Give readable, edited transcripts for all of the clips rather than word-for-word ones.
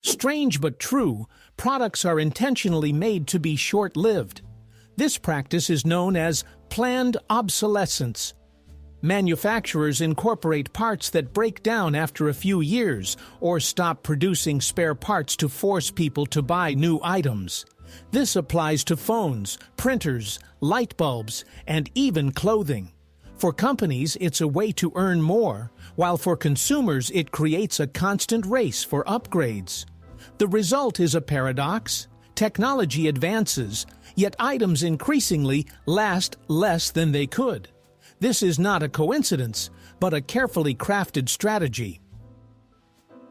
Strange but true, products are intentionally made to be short-lived. This practice is known as planned obsolescence. Manufacturers incorporate parts that break down after a few years or stop producing spare parts to force people to buy new items. This applies to phones, printers, light bulbs, and even clothing. For companies, it's a way to earn more, while for consumers it creates a constant race for upgrades. The result is a paradox. Technology advances, yet items increasingly last less than they could. This is not a coincidence, but a carefully crafted strategy.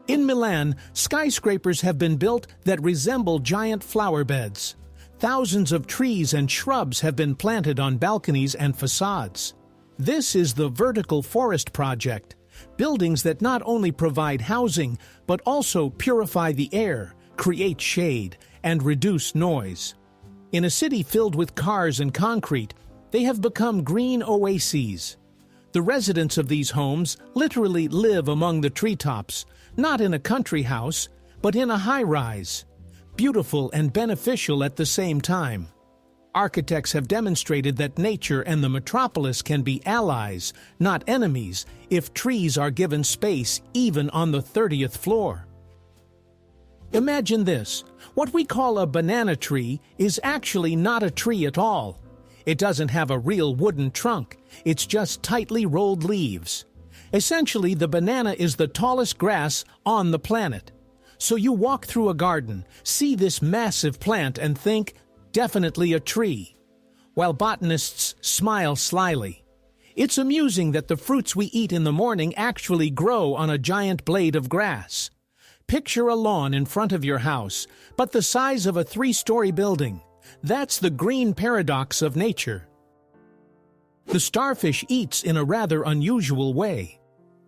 In Milan, skyscrapers have been built that resemble giant flower beds. Thousands of trees and shrubs have been planted on balconies and facades. This is the Vertical Forest Project, buildings that not only provide housing, but also purify the air, create shade, and reduce noise. In a city filled with cars and concrete, they have become green oases. The residents of these homes literally live among the treetops, not in a country house, but in a high-rise. Beautiful and beneficial at the same time. Architects have demonstrated that nature and the metropolis can be allies, not enemies, if trees are given space even on the 30th floor. Imagine this. What we call a banana tree is actually not a tree at all. It doesn't have a real wooden trunk, it's just tightly rolled leaves. Essentially, the banana is the tallest grass on the planet. So you walk through a garden, see this massive plant and think, definitely a tree, while botanists smile slyly. It's amusing that the fruits we eat in the morning actually grow on a giant blade of grass. Picture a lawn in front of your house, but the size of a 3-story building. That's the green paradox of nature. The starfish eats in a rather unusual way.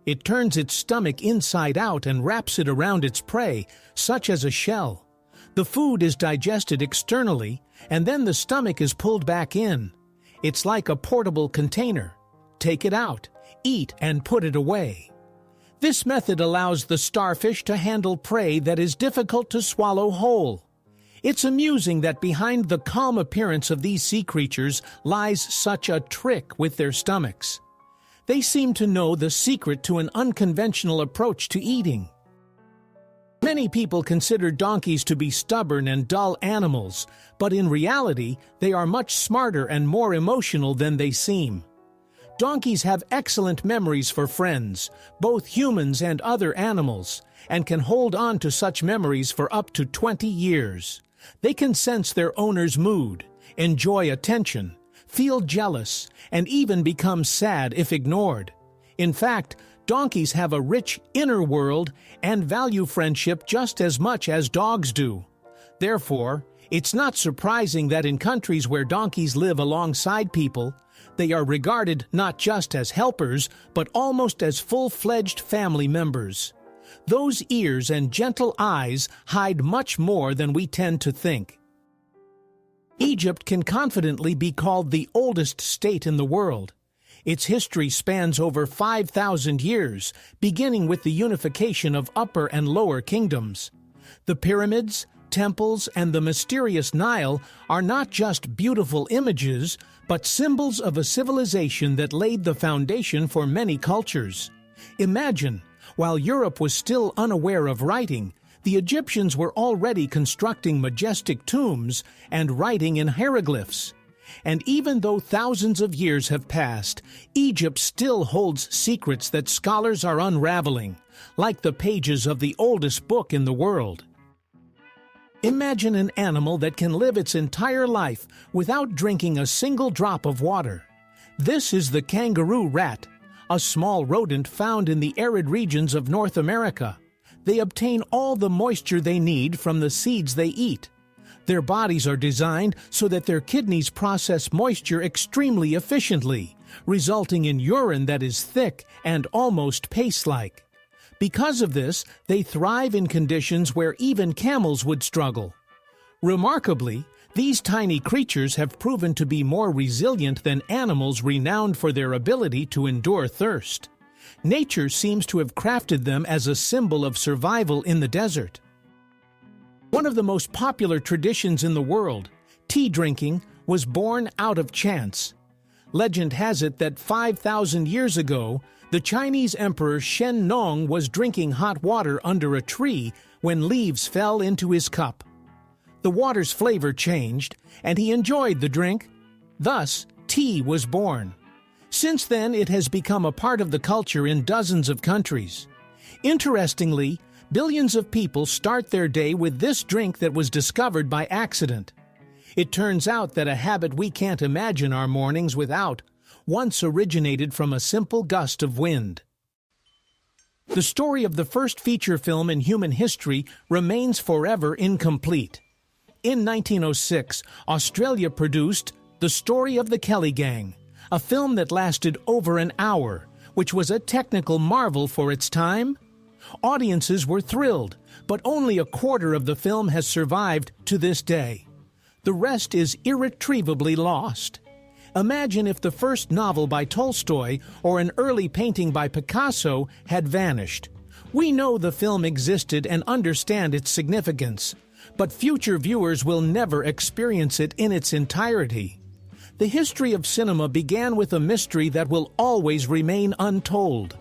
It turns its stomach inside out and wraps it around its prey, such as a shell. The food is digested externally, and then the stomach is pulled back in. It's like a portable container. Take it out, eat, and put it away. This method allows the starfish to handle prey that is difficult to swallow whole. It's amusing that behind the calm appearance of these sea creatures lies such a trick with their stomachs. They seem to know the secret to an unconventional approach to eating. Many people consider donkeys to be stubborn and dull animals, but in reality, they are much smarter and more emotional than they seem. Donkeys have excellent memories for friends, both humans and other animals, and can hold on to such memories for up to 20 years. They can sense their owner's mood, enjoy attention, feel jealous, and even become sad if ignored. In fact, donkeys have a rich inner world and value friendship just as much as dogs do. Therefore, it's not surprising that in countries where donkeys live alongside people, they are regarded not just as helpers, but almost as full-fledged family members. Those ears and gentle eyes hide much more than we tend to think. Egypt can confidently be called the oldest state in the world. Its history spans over 5,000 years, beginning with the unification of Upper and Lower Kingdoms. The pyramids, temples, and the mysterious Nile are not just beautiful images, but symbols of a civilization that laid the foundation for many cultures. Imagine, while Europe was still unaware of writing, the Egyptians were already constructing majestic tombs and writing in hieroglyphs. And even though thousands of years have passed, Egypt still holds secrets that scholars are unraveling, like the pages of the oldest book in the world. Imagine an animal that can live its entire life without drinking a single drop of water. This is the kangaroo rat, a small rodent found in the arid regions of North America. They obtain all the moisture they need from the seeds they eat. Their bodies are designed so that their kidneys process moisture extremely efficiently, resulting in urine that is thick and almost paste-like. Because of this, they thrive in conditions where even camels would struggle. Remarkably, these tiny creatures have proven to be more resilient than animals renowned for their ability to endure thirst. Nature seems to have crafted them as a symbol of survival in the desert. One of the most popular traditions in the world, tea drinking, was born out of chance. Legend has it that 5,000 years ago, the Chinese Emperor Shen Nong was drinking hot water under a tree when leaves fell into his cup. The water's flavor changed, and he enjoyed the drink. Thus, tea was born. Since then, it has become a part of the culture in dozens of countries. Interestingly, billions of people start their day with this drink that was discovered by accident. It turns out that a habit we can't imagine our mornings without once originated from a simple gust of wind. The story of the first feature film in human history remains forever incomplete. In 1906, Australia produced The Story of the Kelly Gang, a film that lasted over an hour, which was a technical marvel for its time. Audiences were thrilled, but only a quarter of the film has survived to this day. The rest is irretrievably lost. Imagine if the first novel by Tolstoy or an early painting by Picasso had vanished. We know the film existed and understand its significance, but future viewers will never experience it in its entirety. The history of cinema began with a mystery that will always remain untold.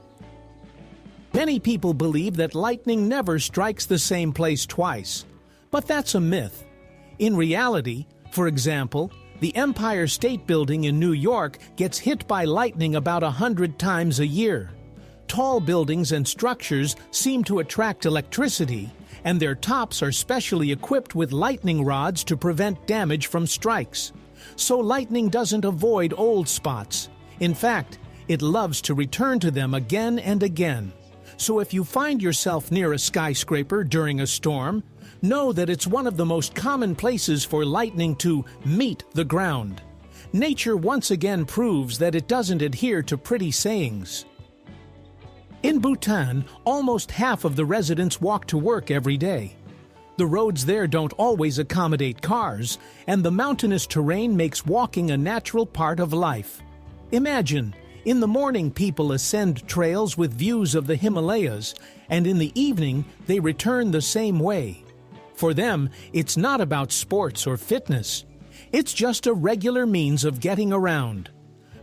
Many people believe that lightning never strikes the same place twice, but that's a myth. In reality, for example, the Empire State Building in New York gets hit by lightning about 100 times a year. Tall buildings and structures seem to attract electricity, and their tops are specially equipped with lightning rods to prevent damage from strikes. So lightning doesn't avoid old spots. In fact, it loves to return to them again and again. So if you find yourself near a skyscraper during a storm, know that it's one of the most common places for lightning to meet the ground. Nature once again proves that it doesn't adhere to pretty sayings. In Bhutan, almost half of the residents walk to work every day. The roads there don't always accommodate cars, and the mountainous terrain makes walking a natural part of life. Imagine, in the morning people ascend trails with views of the Himalayas, and in the evening they return the same way. For them, it's not about sports or fitness. It's just a regular means of getting around.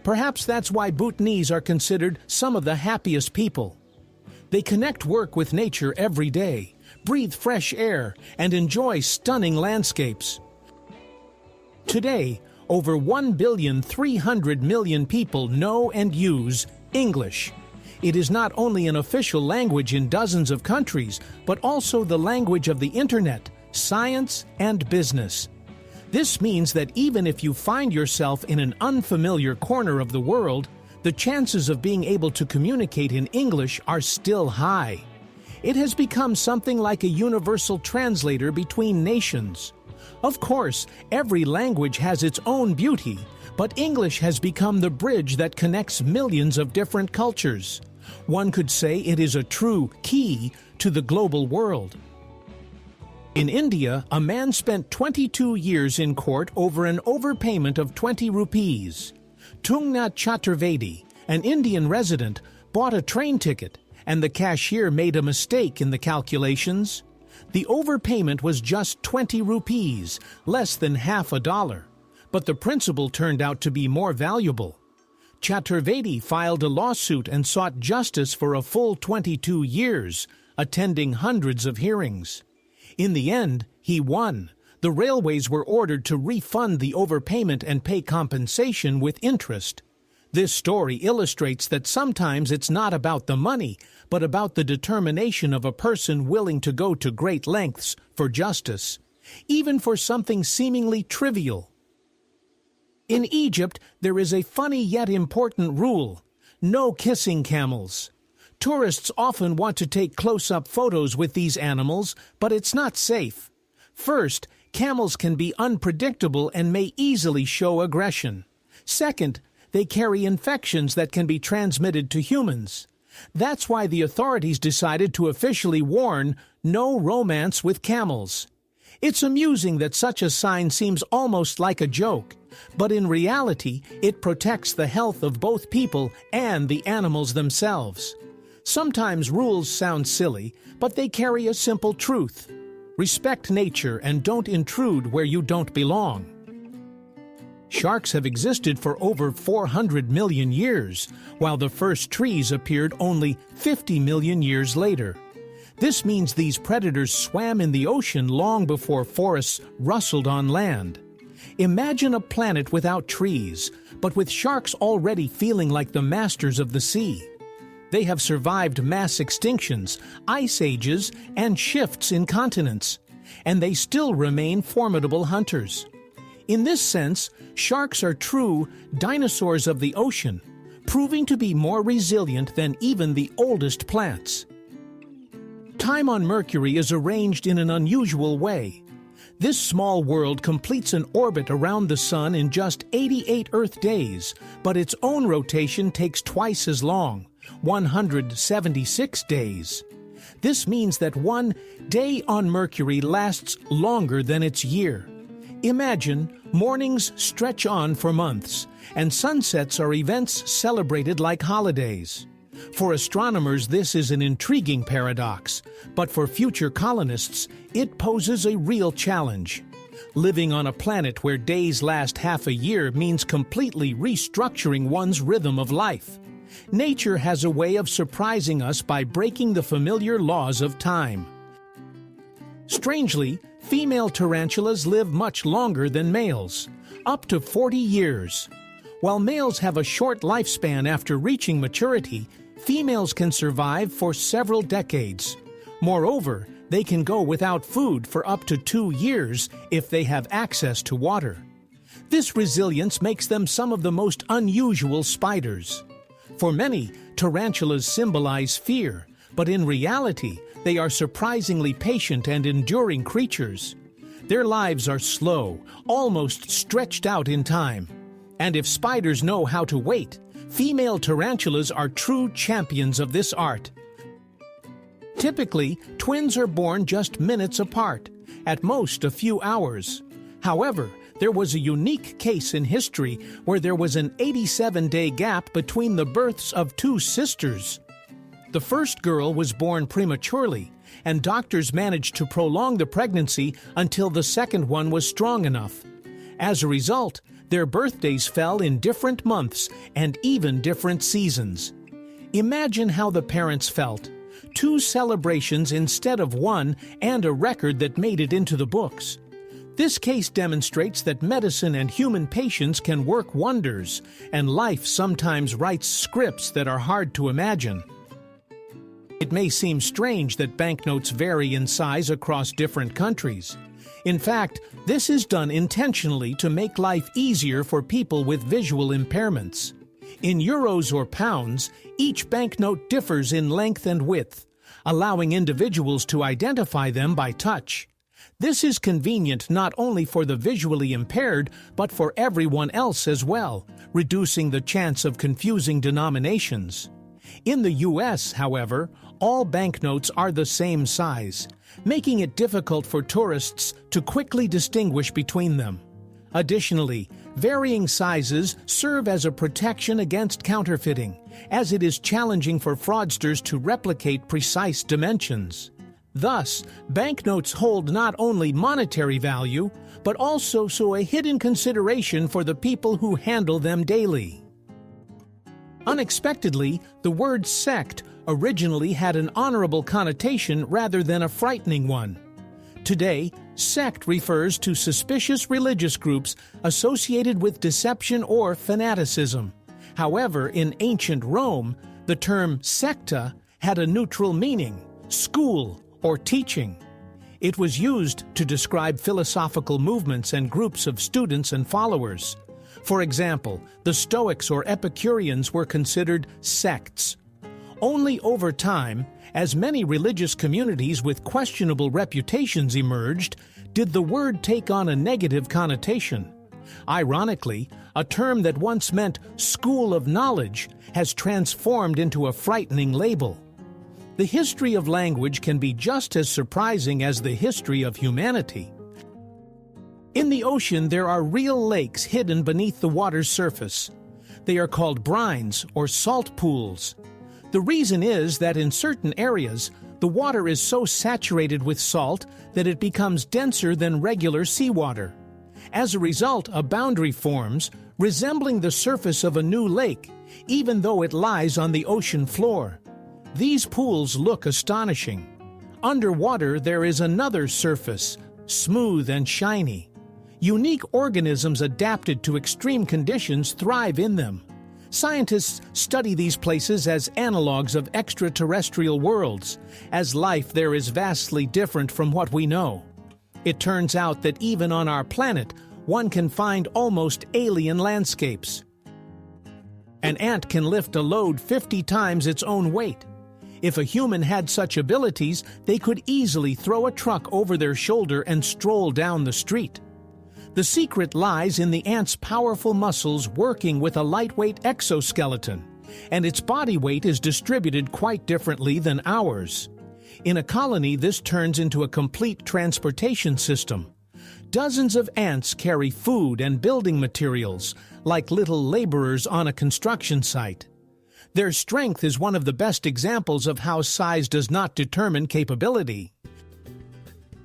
Perhaps that's why Bhutanese are considered some of the happiest people. They connect work with nature every day, breathe fresh air, and enjoy stunning landscapes. Today, over 1,300,000,000 people know and use English. It is not only an official language in dozens of countries, but also the language of the internet, science, and business. This means that even if you find yourself in an unfamiliar corner of the world, the chances of being able to communicate in English are still high. It has become something like a universal translator between nations. Of course, every language has its own beauty, but English has become the bridge that connects millions of different cultures. One could say it is a true key to the global world. In India, a man spent 22 years in court over an overpayment of 20 rupees. Tungnath Chaturvedi, an Indian resident, bought a train ticket, and the cashier made a mistake in the calculations. The overpayment was just 20 rupees, less than half a dollar, but the principle turned out to be more valuable. Chaturvedi filed a lawsuit and sought justice for a full 22 years, attending hundreds of hearings. In the end, he won. The railways were ordered to refund the overpayment and pay compensation with interest. This story illustrates that sometimes it's not about the money, but about the determination of a person willing to go to great lengths for justice, even for something seemingly trivial. In Egypt, there is a funny yet important rule: no kissing camels. Tourists often want to take close-up photos with these animals, but it's not safe. First, camels can be unpredictable and may easily show aggression. Second, they carry infections that can be transmitted to humans. That's why the authorities decided to officially warn no romance with camels. It's amusing that such a sign seems almost like a joke, but in reality, it protects the health of both people and the animals themselves. Sometimes rules sound silly, but they carry a simple truth. Respect nature and don't intrude where you don't belong. Sharks have existed for over 400 million years, while the first trees appeared only 50 million years later. This means these predators swam in the ocean long before forests rustled on land. Imagine a planet without trees, but with sharks already feeling like the masters of the sea. They have survived mass extinctions, ice ages, and shifts in continents, and they still remain formidable hunters. In this sense, sharks are true dinosaurs of the ocean, proving to be more resilient than even the oldest plants. Time on Mercury is arranged in an unusual way. This small world completes an orbit around the Sun in just 88 Earth days, but its own rotation takes twice as long, 176 days. This means that one day on Mercury lasts longer than its year. Imagine mornings stretch on for months, and sunsets are events celebrated like holidays. For astronomers, this is an intriguing paradox, but for future colonists, it poses a real challenge. Living on a planet where days last half a year means completely restructuring one's rhythm of life. Nature has a way of surprising us by breaking the familiar laws of time. Strangely, female tarantulas live much longer than males, up to 40 years. While males have a short lifespan after reaching maturity, females can survive for several decades. Moreover, they can go without food for up to 2 years if they have access to water. This resilience makes them some of the most unusual spiders. For many, tarantulas symbolize fear, but in reality, they are surprisingly patient and enduring creatures. Their lives are slow, almost stretched out in time. And if spiders know how to wait, female tarantulas are true champions of this art. Typically, twins are born just minutes apart, at most a few hours. However, there was a unique case in history where there was an 87-day gap between the births of two sisters. The first girl was born prematurely, and doctors managed to prolong the pregnancy until the second one was strong enough. As a result, their birthdays fell in different months and even different seasons. Imagine how the parents felt. 2 celebrations instead of 1, and a record that made it into the books. This case demonstrates that medicine and human patience can work wonders, and life sometimes writes scripts that are hard to imagine. It may seem strange that banknotes vary in size across different countries. In fact, this is done intentionally to make life easier for people with visual impairments. In euros or pounds, each banknote differs in length and width, allowing individuals to identify them by touch. This is convenient not only for the visually impaired, but for everyone else as well, reducing the chance of confusing denominations. In the U.S., however, all banknotes are the same size, making it difficult for tourists to quickly distinguish between them. Additionally, varying sizes serve as a protection against counterfeiting, as it is challenging for fraudsters to replicate precise dimensions. Thus, banknotes hold not only monetary value, but also a hidden consideration for the people who handle them daily. Unexpectedly, the word sect originally had an honorable connotation rather than a frightening one. Today, sect refers to suspicious religious groups associated with deception or fanaticism. However, in ancient Rome, the term secta had a neutral meaning, school or teaching. It was used to describe philosophical movements and groups of students and followers. For example, the Stoics or Epicureans were considered sects. Only over time, as many religious communities with questionable reputations emerged, did the word take on a negative connotation. Ironically, a term that once meant school of knowledge has transformed into a frightening label. The history of language can be just as surprising as the history of humanity. In the ocean, there are real lakes hidden beneath the water's surface. They are called brines or salt pools. The reason is that in certain areas, The water is so saturated with salt that it becomes denser than regular seawater. As a result, a boundary forms, resembling the surface of a new lake, even though it lies on the ocean floor. These pools look astonishing. Underwater, there is another surface, smooth and shiny. Unique organisms adapted to extreme conditions thrive in them. Scientists study these places as analogs of extraterrestrial worlds, as life there is vastly different from what we know. It turns out that even on our planet, one can find almost alien landscapes. An ant can lift a load 50 times its own weight. If a human had such abilities, they could easily throw a truck over their shoulder and stroll down the street. The secret lies in the ant's powerful muscles working with a lightweight exoskeleton, and its body weight is distributed quite differently than ours. In a colony, this turns into a complete transportation system. Dozens of ants carry food and building materials, like little laborers on a construction site. Their strength is one of the best examples of how size does not determine capability.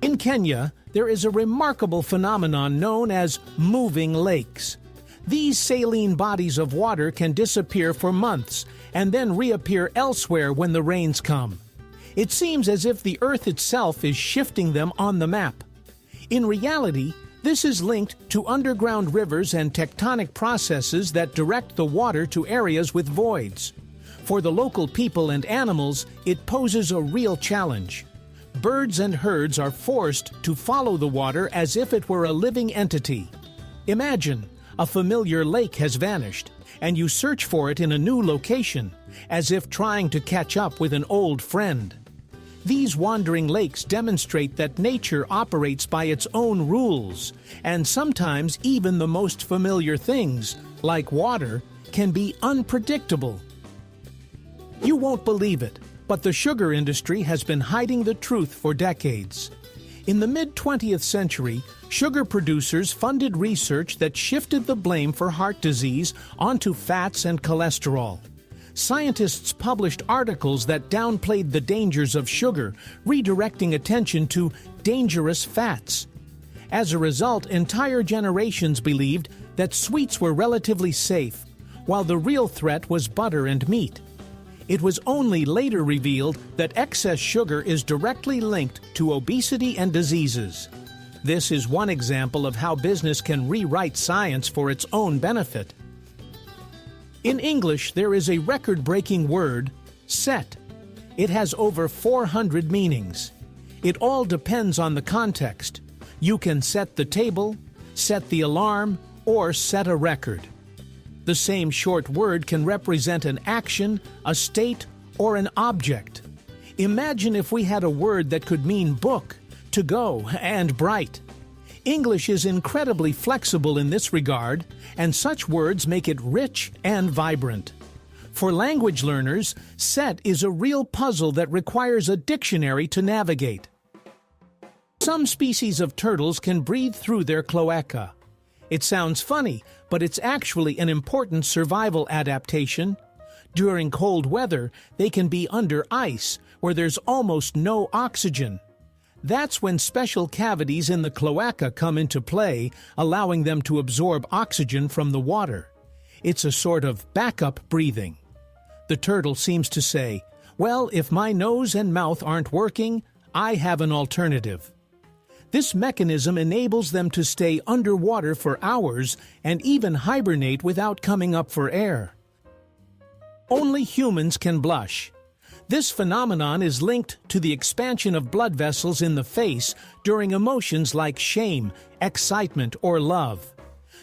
In Kenya, there is a remarkable phenomenon known as moving lakes. These saline bodies of water can disappear for months and then reappear elsewhere when the rains come. It seems as if the earth itself is shifting them on the map. In reality, this is linked to underground rivers and tectonic processes that direct the water to areas with voids. For the local people and animals, it poses a real challenge. Birds and herds are forced to follow the water as if it were a living entity. Imagine, a familiar lake has vanished, and you search for it in a new location, as if trying to catch up with an old friend. These wandering lakes demonstrate that nature operates by its own rules, and sometimes even the most familiar things, like water, can be unpredictable. You won't believe it, but the sugar industry has been hiding the truth for decades. In the mid-20th century, sugar producers funded research that shifted the blame for heart disease onto fats and cholesterol. Scientists published articles that downplayed the dangers of sugar, redirecting attention to dangerous fats. As a result, entire generations believed that sweets were relatively safe, while the real threat was butter and meat. It was only later revealed that excess sugar is directly linked to obesity and diseases. This is one example of how business can rewrite science for its own benefit. In English, there is a record-breaking word, set. It has over 400 meanings. It all depends on the context. You can set the table, set the alarm, or set a record. The same short word can represent an action, a state, or an object. Imagine if we had a word that could mean book, to go, and bright. English is incredibly flexible in this regard, and such words make it rich and vibrant. For language learners, set is a real puzzle that requires a dictionary to navigate. Some species of turtles can breathe through their cloaca. It sounds funny, but it's actually an important survival adaptation. During cold weather, they can be under ice, where there's almost no oxygen. That's when special cavities in the cloaca come into play, allowing them to absorb oxygen from the water. It's a sort of backup breathing. The turtle seems to say, "Well, if my nose and mouth aren't working, I have an alternative." This mechanism enables them to stay underwater for hours and even hibernate without coming up for air. Only humans can blush. This phenomenon is linked to the expansion of blood vessels in the face during emotions like shame, excitement, or love.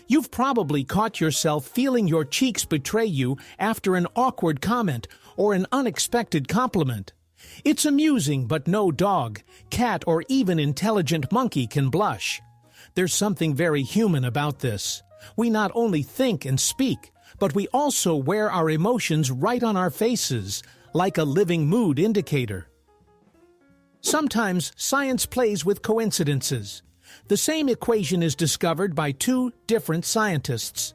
You've probably caught yourself feeling your cheeks betray you after an awkward comment or an unexpected compliment. It's amusing, but no dog, cat, or even intelligent monkey can blush. There's something very human about this. We not only think and speak, but we also wear our emotions right on our faces, like a living mood indicator. Sometimes science plays with coincidences. The same equation is discovered by two different scientists.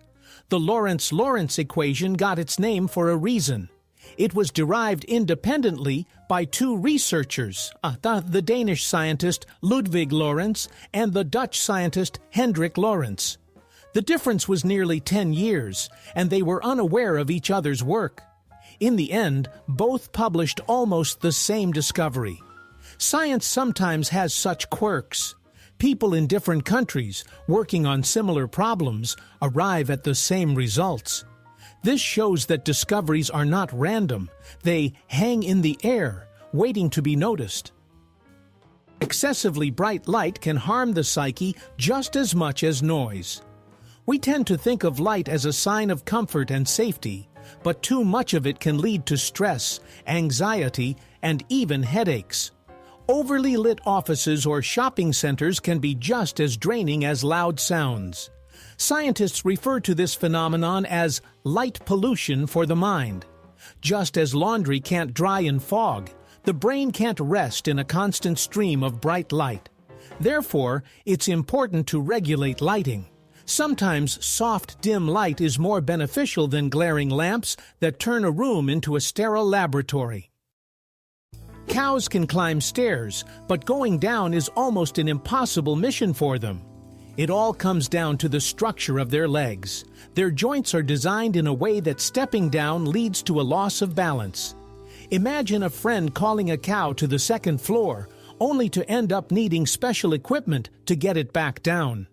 The Lorentz-Lawrence equation got its name for a reason. It was derived independently by two researchers, the Danish scientist Ludwig Lorentz and the Dutch scientist Hendrik Lorentz. The difference was nearly 10 years, and they were unaware of each other's work. In the end, both published almost the same discovery. Science sometimes has such quirks. People in different countries, working on similar problems, arrive at the same results. This shows that discoveries are not random. They hang in the air, waiting to be noticed. Excessively bright light can harm the psyche just as much as noise. We tend to think of light as a sign of comfort and safety, but too much of it can lead to stress, anxiety, and even headaches. Overly lit offices or shopping centers can be just as draining as loud sounds. Scientists refer to this phenomenon as light pollution for the mind. Just as laundry can't dry in fog, the brain can't rest in a constant stream of bright light. Therefore, it's important to regulate lighting. Sometimes soft, dim light is more beneficial than glaring lamps that turn a room into a sterile laboratory. Cows can climb stairs, but going down is almost an impossible mission for them. It all comes down to the structure of their legs. Their joints are designed in a way that stepping down leads to a loss of balance. Imagine a friend calling a cow to the second floor, only to end up needing special equipment to get it back down.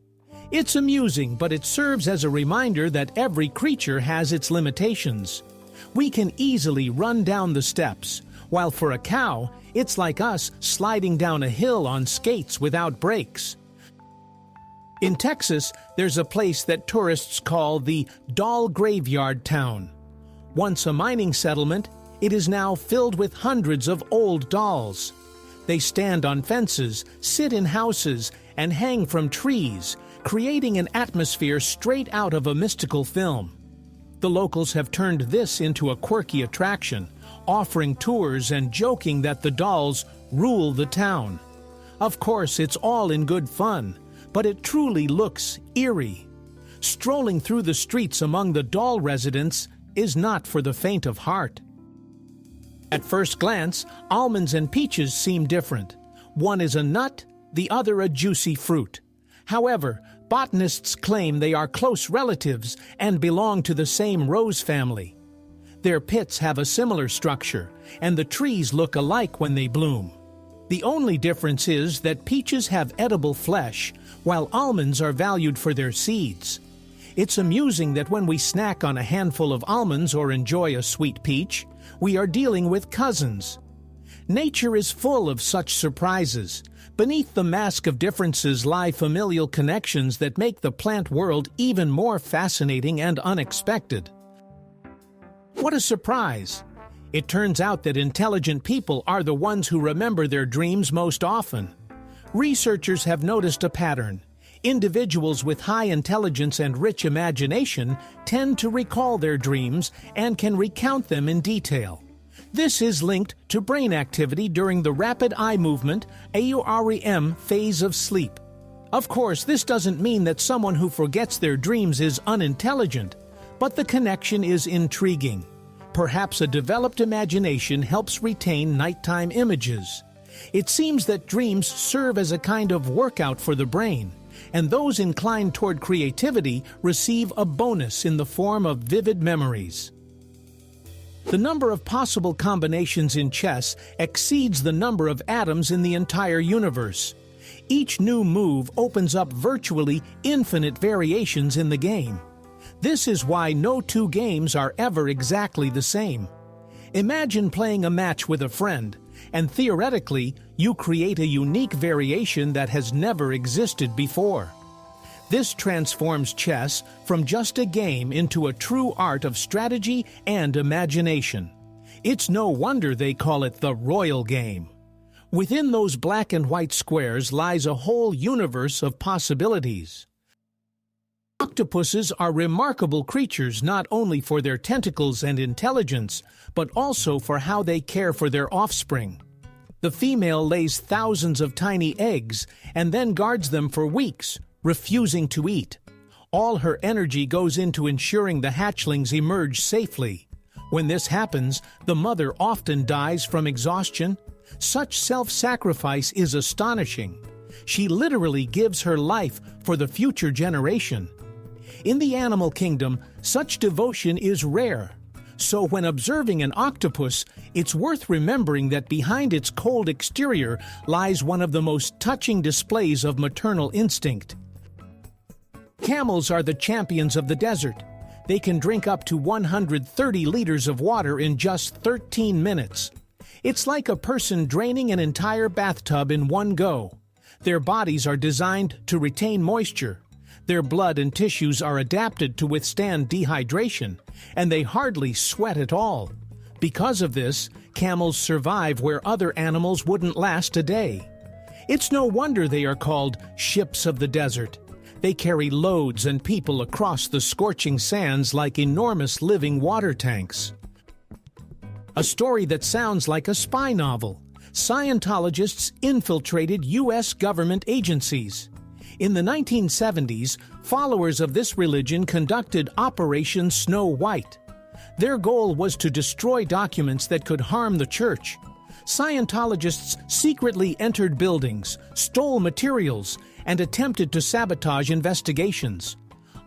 It's amusing, but it serves as a reminder that every creature has its limitations. We can easily run down the steps, while for a cow, it's like us sliding down a hill on skates without brakes. In Texas, there's a place that tourists call the Doll Graveyard Town. Once a mining settlement, it is now filled with hundreds of old dolls. They stand on fences, sit in houses, and hang from trees, creating an atmosphere straight out of a mystical film. The locals have turned this into a quirky attraction, offering tours and joking that the dolls rule the town. Of course, it's all in good fun, but it truly looks eerie. Strolling through the streets among the doll residents is not for the faint of heart. At first glance, almonds and peaches seem different. One is a nut, the other a juicy fruit. However, botanists claim they are close relatives and belong to the same rose family. Their pits have a similar structure, and the trees look alike when they bloom. The only difference is that peaches have edible flesh, while almonds are valued for their seeds. It's amusing that when we snack on a handful of almonds or enjoy a sweet peach, we are dealing with cousins. Nature is full of such surprises. Beneath the mask of differences lie familial connections that make the plant world even more fascinating and unexpected. What a surprise! It turns out that intelligent people are the ones who remember their dreams most often. Researchers have noticed a pattern. Individuals with high intelligence and rich imagination tend to recall their dreams and can recount them in detail. This is linked to brain activity during the rapid eye movement (REM) phase of sleep. Of course, this doesn't mean that someone who forgets their dreams is unintelligent, but the connection is intriguing. Perhaps a developed imagination helps retain nighttime images. It seems that dreams serve as a kind of workout for the brain, and those inclined toward creativity receive a bonus in the form of vivid memories. The number of possible combinations in chess exceeds the number of atoms in the entire universe. Each new move opens up virtually infinite variations in the game. This is why no two games are ever exactly the same. Imagine playing a match with a friend, and theoretically, you create a unique variation that has never existed before. This transforms chess from just a game into a true art of strategy and imagination. It's no wonder they call it the royal game. Within those black and white squares lies a whole universe of possibilities. Octopuses are remarkable creatures not only for their tentacles and intelligence, but also for how they care for their offspring. The female lays thousands of tiny eggs and then guards them for weeks, refusing to eat. All her energy goes into ensuring the hatchlings emerge safely. When this happens, the mother often dies from exhaustion. Such self-sacrifice is astonishing. She literally gives her life for the future generation. In the animal kingdom, such devotion is rare. So when observing an octopus, it's worth remembering that behind its cold exterior lies one of the most touching displays of maternal instinct. Camels are the champions of the desert. They can drink up to 130 liters of water in just 13 minutes. It's like a person draining an entire bathtub in one go. Their bodies are designed to retain moisture. Their blood and tissues are adapted to withstand dehydration, and they hardly sweat at all. Because of this, camels survive where other animals wouldn't last a day. It's no wonder they are called ships of the desert. They carry loads and people across the scorching sands like enormous living water tanks. A story that sounds like a spy novel. Scientologists infiltrated U.S. government agencies. In the 1970s, followers of this religion conducted Operation Snow White. Their goal was to destroy documents that could harm the church. Scientologists secretly entered buildings, stole materials, and attempted to sabotage investigations.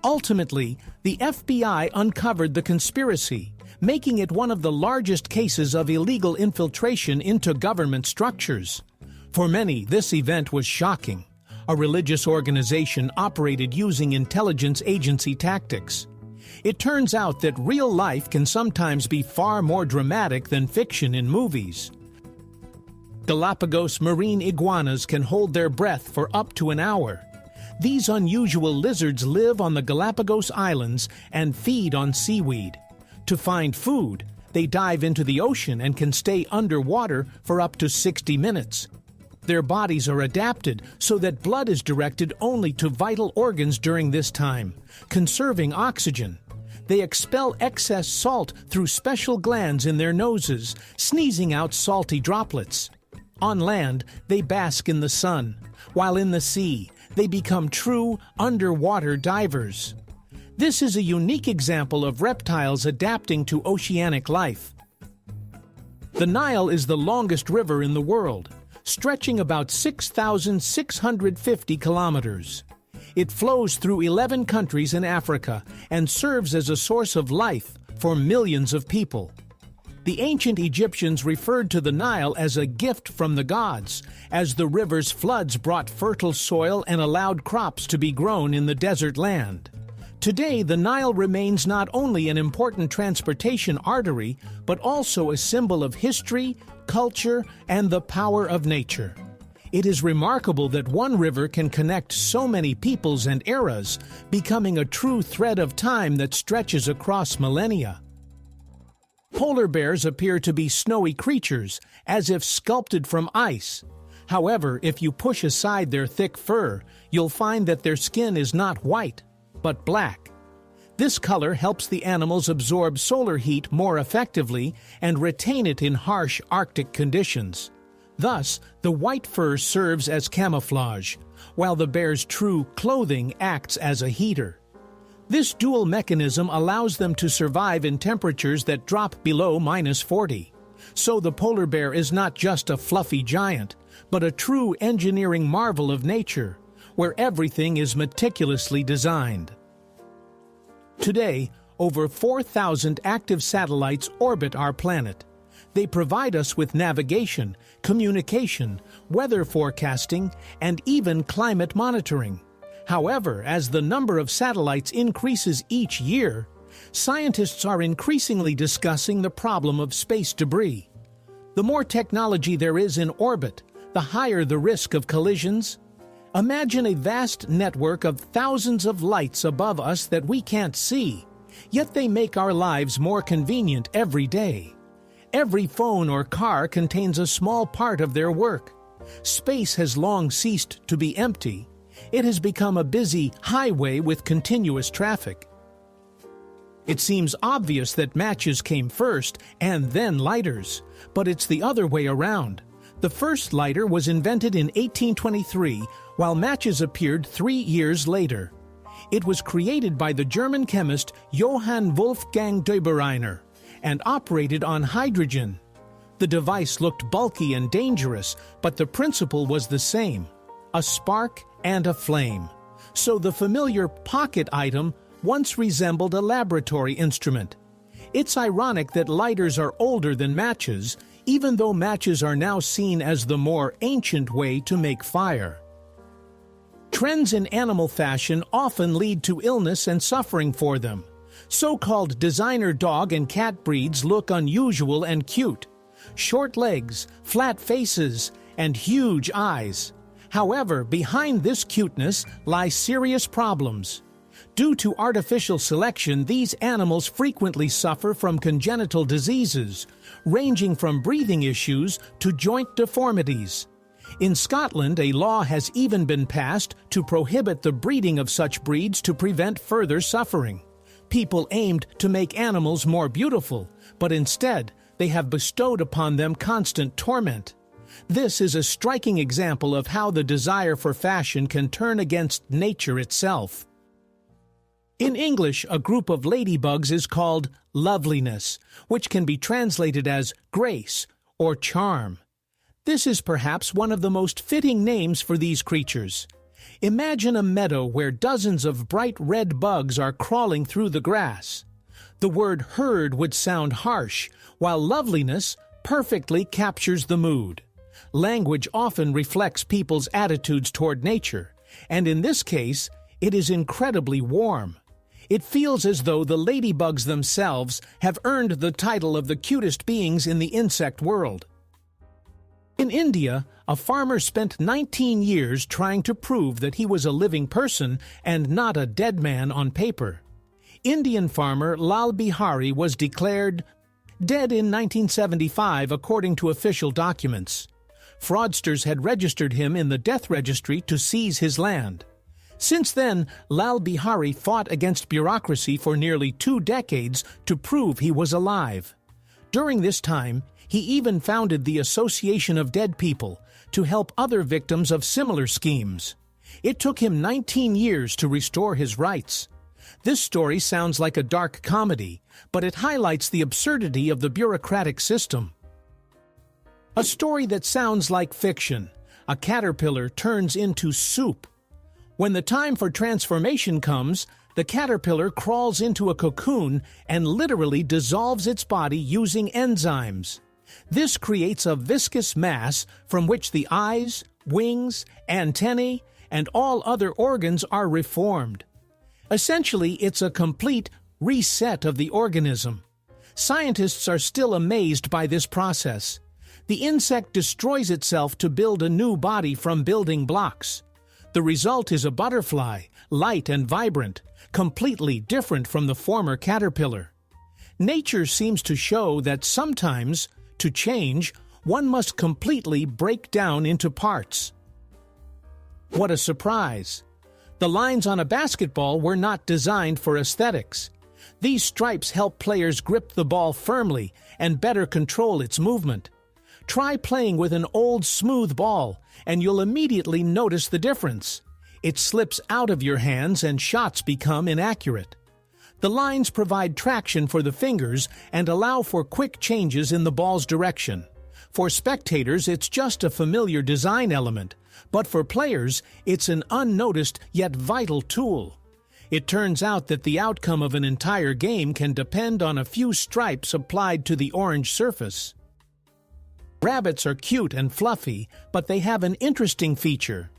Ultimately, the FBI uncovered the conspiracy, making it one of the largest cases of illegal infiltration into government structures. For many, this event was shocking. A religious organization operated using intelligence agency tactics. It turns out that real life can sometimes be far more dramatic than fiction in movies. Galapagos marine iguanas can hold their breath for up to an hour. These unusual lizards live on the Galapagos Islands and feed on seaweed. To find food, they dive into the ocean and can stay underwater for up to 60 minutes. Their bodies are adapted so that blood is directed only to vital organs during this time, conserving oxygen. They expel excess salt through special glands in their noses, sneezing out salty droplets. On land, they bask in the sun, while in the sea, they become true underwater divers. This is a unique example of reptiles adapting to oceanic life. The Nile is the longest river in the world, stretching about 6,650 kilometers. It flows through 11 countries in Africa and serves as a source of life for millions of people. The ancient Egyptians referred to the Nile as a gift from the gods, as the river's floods brought fertile soil and allowed crops to be grown in the desert land. Today, the Nile remains not only an important transportation artery, but also a symbol of history, culture, and the power of nature. It is remarkable that one river can connect so many peoples and eras, becoming a true thread of time that stretches across millennia. Polar bears appear to be snowy creatures, as if sculpted from ice. However, if you push aside their thick fur, you'll find that their skin is not white, but black. This color helps the animals absorb solar heat more effectively and retain it in harsh Arctic conditions. Thus, the white fur serves as camouflage, while the bear's true clothing acts as a heater. This dual mechanism allows them to survive in temperatures that drop below -40. So the polar bear is not just a fluffy giant, but a true engineering marvel of nature, where everything is meticulously designed. Today, over 4,000 active satellites orbit our planet. They provide us with navigation, communication, weather forecasting, and even climate monitoring. However, as the number of satellites increases each year, scientists are increasingly discussing the problem of space debris. The more technology there is in orbit, the higher the risk of collisions. Imagine a vast network of thousands of lights above us that we can't see, yet they make our lives more convenient every day. Every phone or car contains a small part of their work. Space has long ceased to be empty. It has become a busy highway with continuous traffic. It seems obvious that matches came first and then lighters, but it's the other way around. The first lighter was invented in 1823, while matches appeared 3 years later. It was created by the German chemist Johann Wolfgang Dobereiner, and operated on hydrogen. The device looked bulky and dangerous, but the principle was the same: a spark and a flame. So the familiar pocket item once resembled a laboratory instrument. It's ironic that lighters are older than matches, even though matches are now seen as the more ancient way to make fire. Trends in animal fashion often lead to illness and suffering for them. So-called designer dog and cat breeds look unusual and cute. Short legs, flat faces, and huge eyes. However, behind this cuteness lie serious problems. Due to artificial selection, these animals frequently suffer from congenital diseases, ranging from breathing issues to joint deformities. In Scotland, a law has even been passed to prohibit the breeding of such breeds to prevent further suffering. People aimed to make animals more beautiful, but instead, they have bestowed upon them constant torment. This is a striking example of how the desire for fashion can turn against nature itself. In English, a group of ladybugs is called loveliness, which can be translated as grace or charm. This is perhaps one of the most fitting names for these creatures. Imagine a meadow where dozens of bright red bugs are crawling through the grass. The word herd would sound harsh, while loveliness perfectly captures the mood. Language often reflects people's attitudes toward nature, and in this case, it is incredibly warm. It feels as though the ladybugs themselves have earned the title of the cutest beings in the insect world. In India, a farmer spent 19 years trying to prove that he was a living person and not a dead man on paper. Indian farmer Lal Bihari was declared dead in 1975 according to official documents. Fraudsters had registered him in the death registry to seize his land. Since then, Lal Bihari fought against bureaucracy for nearly 2 decades to prove he was alive. During this time, he even founded the Association of Dead People to help other victims of similar schemes. It took him 19 years to restore his rights. This story sounds like a dark comedy, but it highlights the absurdity of the bureaucratic system. A story that sounds like fiction: a caterpillar turns into soup. When the time for transformation comes, the caterpillar crawls into a cocoon and literally dissolves its body using enzymes. This creates a viscous mass from which the eyes, wings, antennae, and all other organs are reformed. Essentially, it's a complete reset of the organism. Scientists are still amazed by this process. The insect destroys itself to build a new body from building blocks. The result is a butterfly, light and vibrant, completely different from the former caterpillar. Nature seems to show that sometimes, to change, one must completely break down into parts. What a surprise! The lines on a basketball were not designed for aesthetics. These stripes help players grip the ball firmly and better control its movement. Try playing with an old smooth ball, and you'll immediately notice the difference. It slips out of your hands and shots become inaccurate. The lines provide traction for the fingers and allow for quick changes in the ball's direction. For spectators, it's just a familiar design element, but for players, it's an unnoticed yet vital tool. It turns out that the outcome of an entire game can depend on a few stripes applied to the orange surface. Rabbits are cute and fluffy, but they have an interesting feature.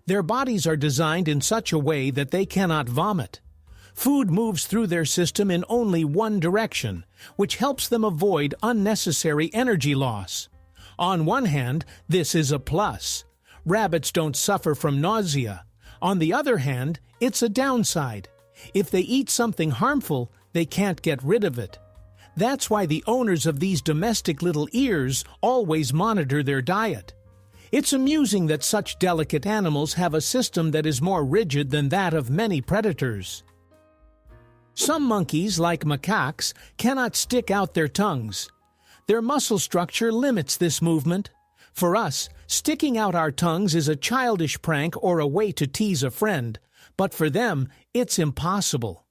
Their bodies are designed in such a way that they cannot vomit. Food moves through their system in only one direction, which helps them avoid unnecessary energy loss. On one hand, this is a plus. Rabbits don't suffer from nausea. On the other hand, it's a downside. If they eat something harmful, they can't get rid of it. That's why the owners of these domestic little ears always monitor their diet. It's amusing that such delicate animals have a system that is more rigid than that of many predators. Some monkeys, like macaques, cannot stick out their tongues. Their muscle structure limits this movement. For us, sticking out our tongues is a childish prank or a way to tease a friend, but for them, it's impossible.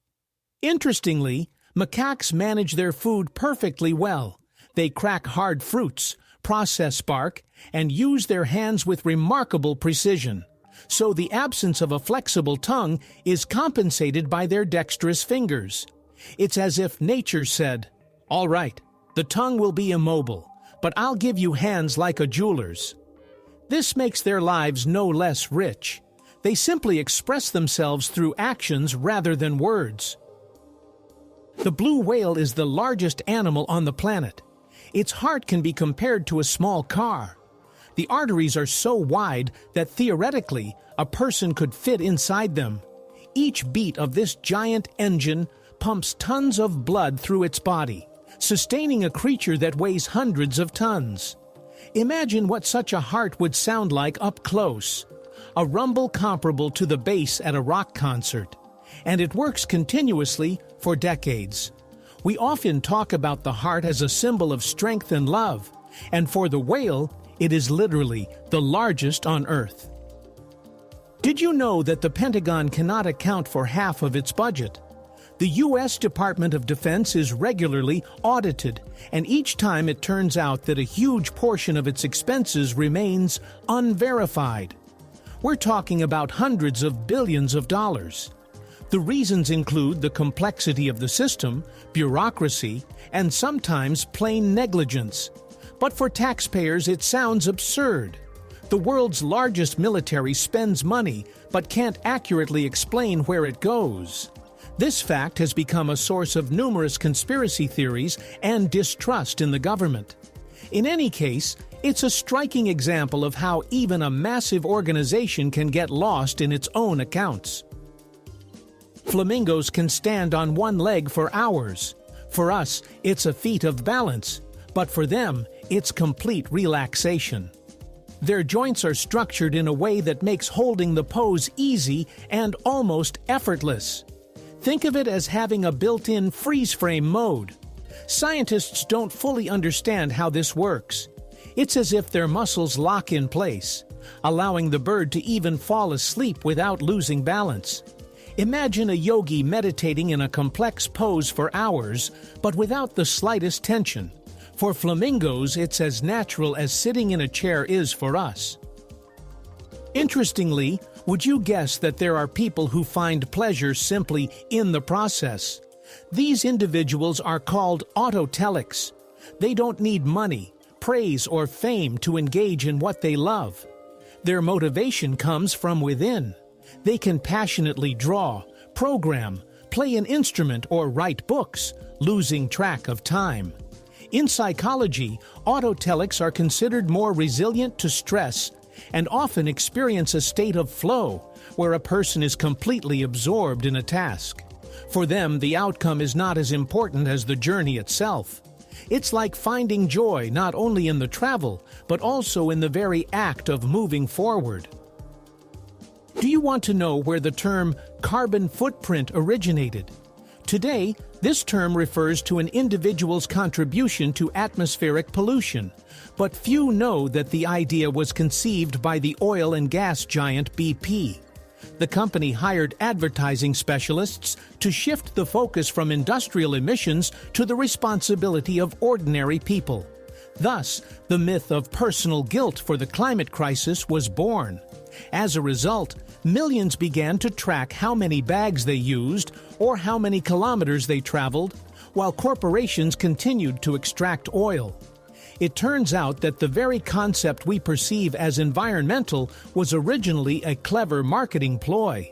Interestingly, Macaques manage their food perfectly well. They crack hard fruits, process bark, and use their hands with remarkable precision. So the absence of a flexible tongue is compensated by their dexterous fingers. It's as if nature said, "All right, the tongue will be immobile, but I'll give you hands like a jeweler's." This makes their lives no less rich. They simply express themselves through actions rather than words. The blue whale is the largest animal on the planet. Its heart can be compared to a small car. The arteries are so wide that theoretically a person could fit inside them. Each beat of this giant engine pumps tons of blood through its body, sustaining a creature that weighs hundreds of tons. Imagine what such a heart would sound like up close. A rumble comparable to the bass at a rock concert. And it works continuously for decades. We often talk about the heart as a symbol of strength and love, and for the whale, it is literally the largest on Earth. Did you know that the Pentagon cannot account for half of its budget? The U.S. Department of Defense is regularly audited, and each time it turns out that a huge portion of its expenses remains unverified. We're talking about hundreds of billions of dollars. The reasons include the complexity of the system, bureaucracy, and sometimes plain negligence. But for taxpayers, it sounds absurd. The world's largest military spends money but can't accurately explain where it goes. This fact has become a source of numerous conspiracy theories and distrust in the government. In any case, it's a striking example of how even a massive organization can get lost in its own accounts. Flamingos can stand on one leg for hours. For us, it's a feat of balance, but for them, it's complete relaxation. Their joints are structured in a way that makes holding the pose easy and almost effortless. Think of it as having a built-in freeze-frame mode. Scientists don't fully understand how this works. It's as if their muscles lock in place, allowing the bird to even fall asleep without losing balance. Imagine a yogi meditating in a complex pose for hours, but without the slightest tension. For flamingos, it's as natural as sitting in a chair is for us. Interestingly, would you guess that there are people who find pleasure simply in the process? These individuals are called autotelics. They don't need money, praise, or fame to engage in what they love. Their motivation comes from within. They can passionately draw, program, play an instrument, or write books, losing track of time. In psychology, autotelics are considered more resilient to stress and often experience a state of flow, where a person is completely absorbed in a task. For them, the outcome is not as important as the journey itself. It's like finding joy not only in the travel, but also in the very act of moving forward. Do you want to know where the term carbon footprint originated? Today, this term refers to an individual's contribution to atmospheric pollution, but few know that the idea was conceived by the oil and gas giant BP. The company hired advertising specialists to shift the focus from industrial emissions to the responsibility of ordinary people. Thus, the myth of personal guilt for the climate crisis was born. As a result, millions began to track how many bags they used or how many kilometers they traveled, while corporations continued to extract oil. It turns out that the very concept we perceive as environmental was originally a clever marketing ploy.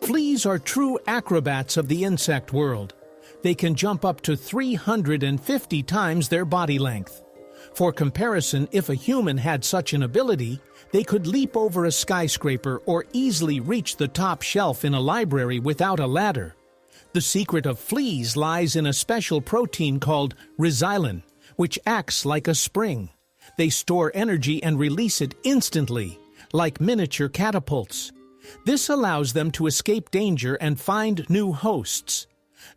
Fleas are true acrobats of the insect world. They can jump up to 350 times their body length. For comparison, if a human had such an ability, they could leap over a skyscraper or easily reach the top shelf in a library without a ladder. The secret of fleas lies in a special protein called resilin, which acts like a spring. They store energy and release it instantly, like miniature catapults. This allows them to escape danger and find new hosts.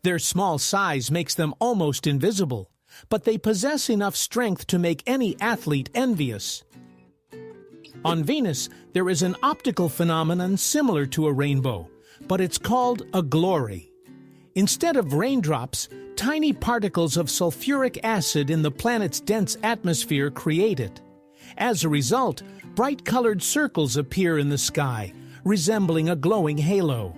Their small size makes them almost invisible, but they possess enough strength to make any athlete envious. On Venus, there is an optical phenomenon similar to a rainbow, but it's called a glory. Instead of raindrops, tiny particles of sulfuric acid in the planet's dense atmosphere create it. As a result, bright-colored circles appear in the sky, resembling a glowing halo.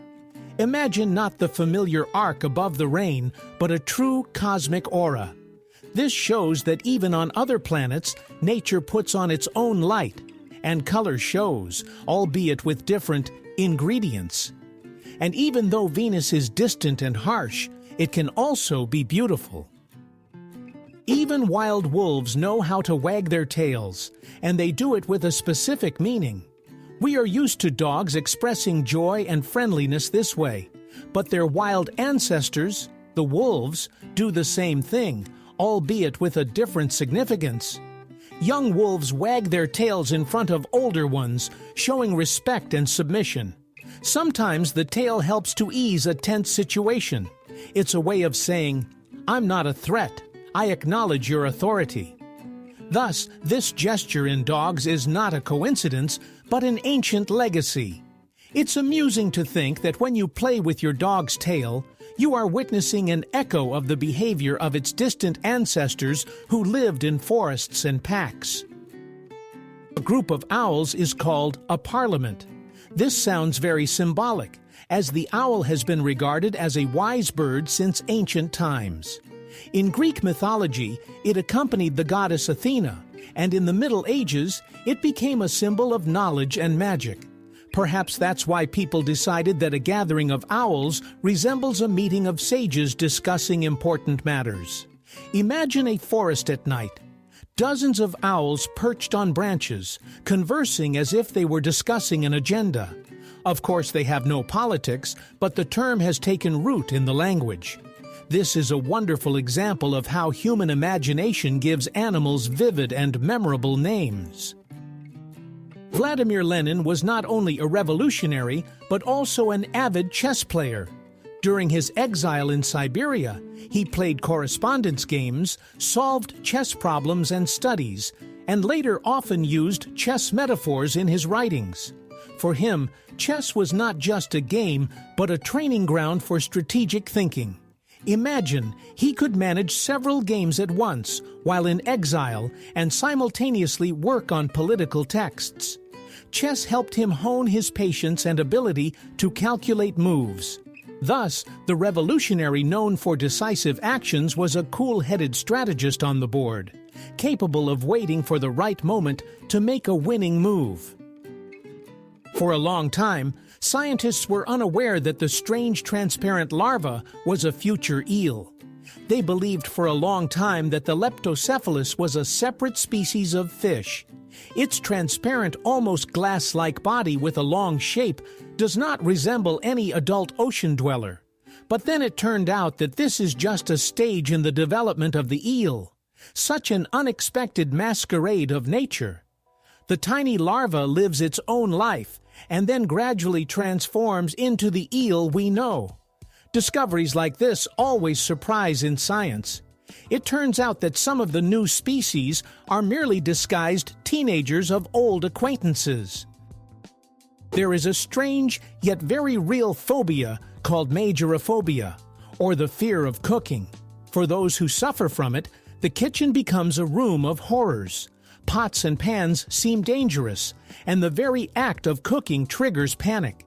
Imagine not the familiar arc above the rain, but a true cosmic aura. This shows that even on other planets, nature puts on its own light, and color shows, albeit with different ingredients. And even though Venus is distant and harsh, it can also be beautiful. Even wild wolves know how to wag their tails, and they do it with a specific meaning. We are used to dogs expressing joy and friendliness this way, but their wild ancestors, the wolves, do the same thing, albeit with a different significance. Young wolves wag their tails in front of older ones, showing respect and submission. Sometimes the tail helps to ease a tense situation. It's a way of saying, "I'm not a threat. I acknowledge your authority." Thus, this gesture in dogs is not a coincidence, but an ancient legacy. It's amusing to think that when you play with your dog's tail, you are witnessing an echo of the behavior of its distant ancestors who lived in forests and packs. A group of owls is called a parliament. This sounds very symbolic, as the owl has been regarded as a wise bird since ancient times. In Greek mythology, it accompanied the goddess Athena, and in the Middle Ages, it became a symbol of knowledge and magic. Perhaps that's why people decided that a gathering of owls resembles a meeting of sages discussing important matters. Imagine a forest at night. Dozens of owls perched on branches, conversing as if they were discussing an agenda. Of course, they have no politics, but the term has taken root in the language. This is a wonderful example of how human imagination gives animals vivid and memorable names. Vladimir Lenin was not only a revolutionary, but also an avid chess player. During his exile in Siberia, he played correspondence games, solved chess problems and studies, and later often used chess metaphors in his writings. For him, chess was not just a game, but a training ground for strategic thinking. Imagine, he could manage several games at once while in exile and simultaneously work on political texts. Chess helped him hone his patience and ability to calculate moves. Thus, the revolutionary known for decisive actions was a cool-headed strategist on the board, capable of waiting for the right moment to make a winning move. For a long time, scientists were unaware that the strange transparent larva was a future eel. They believed for a long time that the Leptocephalus was a separate species of fish. Its transparent, almost glass-like body with a long shape does not resemble any adult ocean dweller. But then it turned out that this is just a stage in the development of the eel. Such an unexpected masquerade of nature. The tiny larva lives its own life and then gradually transforms into the eel we know. Discoveries like this always surprise in science. It turns out that some of the new species are merely disguised teenagers of old acquaintances. There is a strange yet very real phobia called majoraphobia, or the fear of cooking. For those who suffer from it, the kitchen becomes a room of horrors. Pots and pans seem dangerous, and the very act of cooking triggers panic.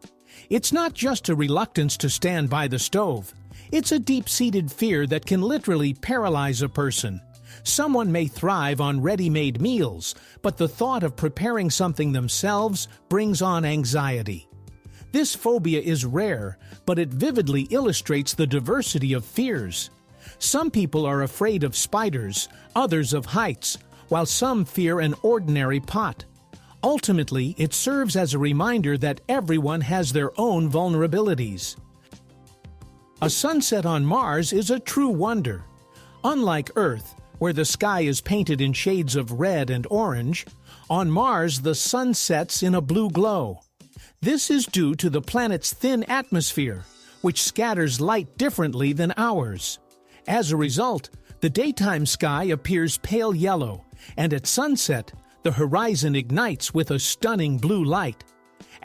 It's not just a reluctance to stand by the stove. It's a deep-seated fear that can literally paralyze a person. Someone may thrive on ready-made meals, but the thought of preparing something themselves brings on anxiety. This phobia is rare, but it vividly illustrates the diversity of fears. Some people are afraid of spiders, others of heights, while some fear an ordinary pot. Ultimately, it serves as a reminder that everyone has their own vulnerabilities. A sunset on Mars is a true wonder. Unlike Earth, where the sky is painted in shades of red and orange, on Mars the sun sets in a blue glow. This is due to the planet's thin atmosphere, which scatters light differently than ours. As a result, the daytime sky appears pale yellow, and at sunset, the horizon ignites with a stunning blue light.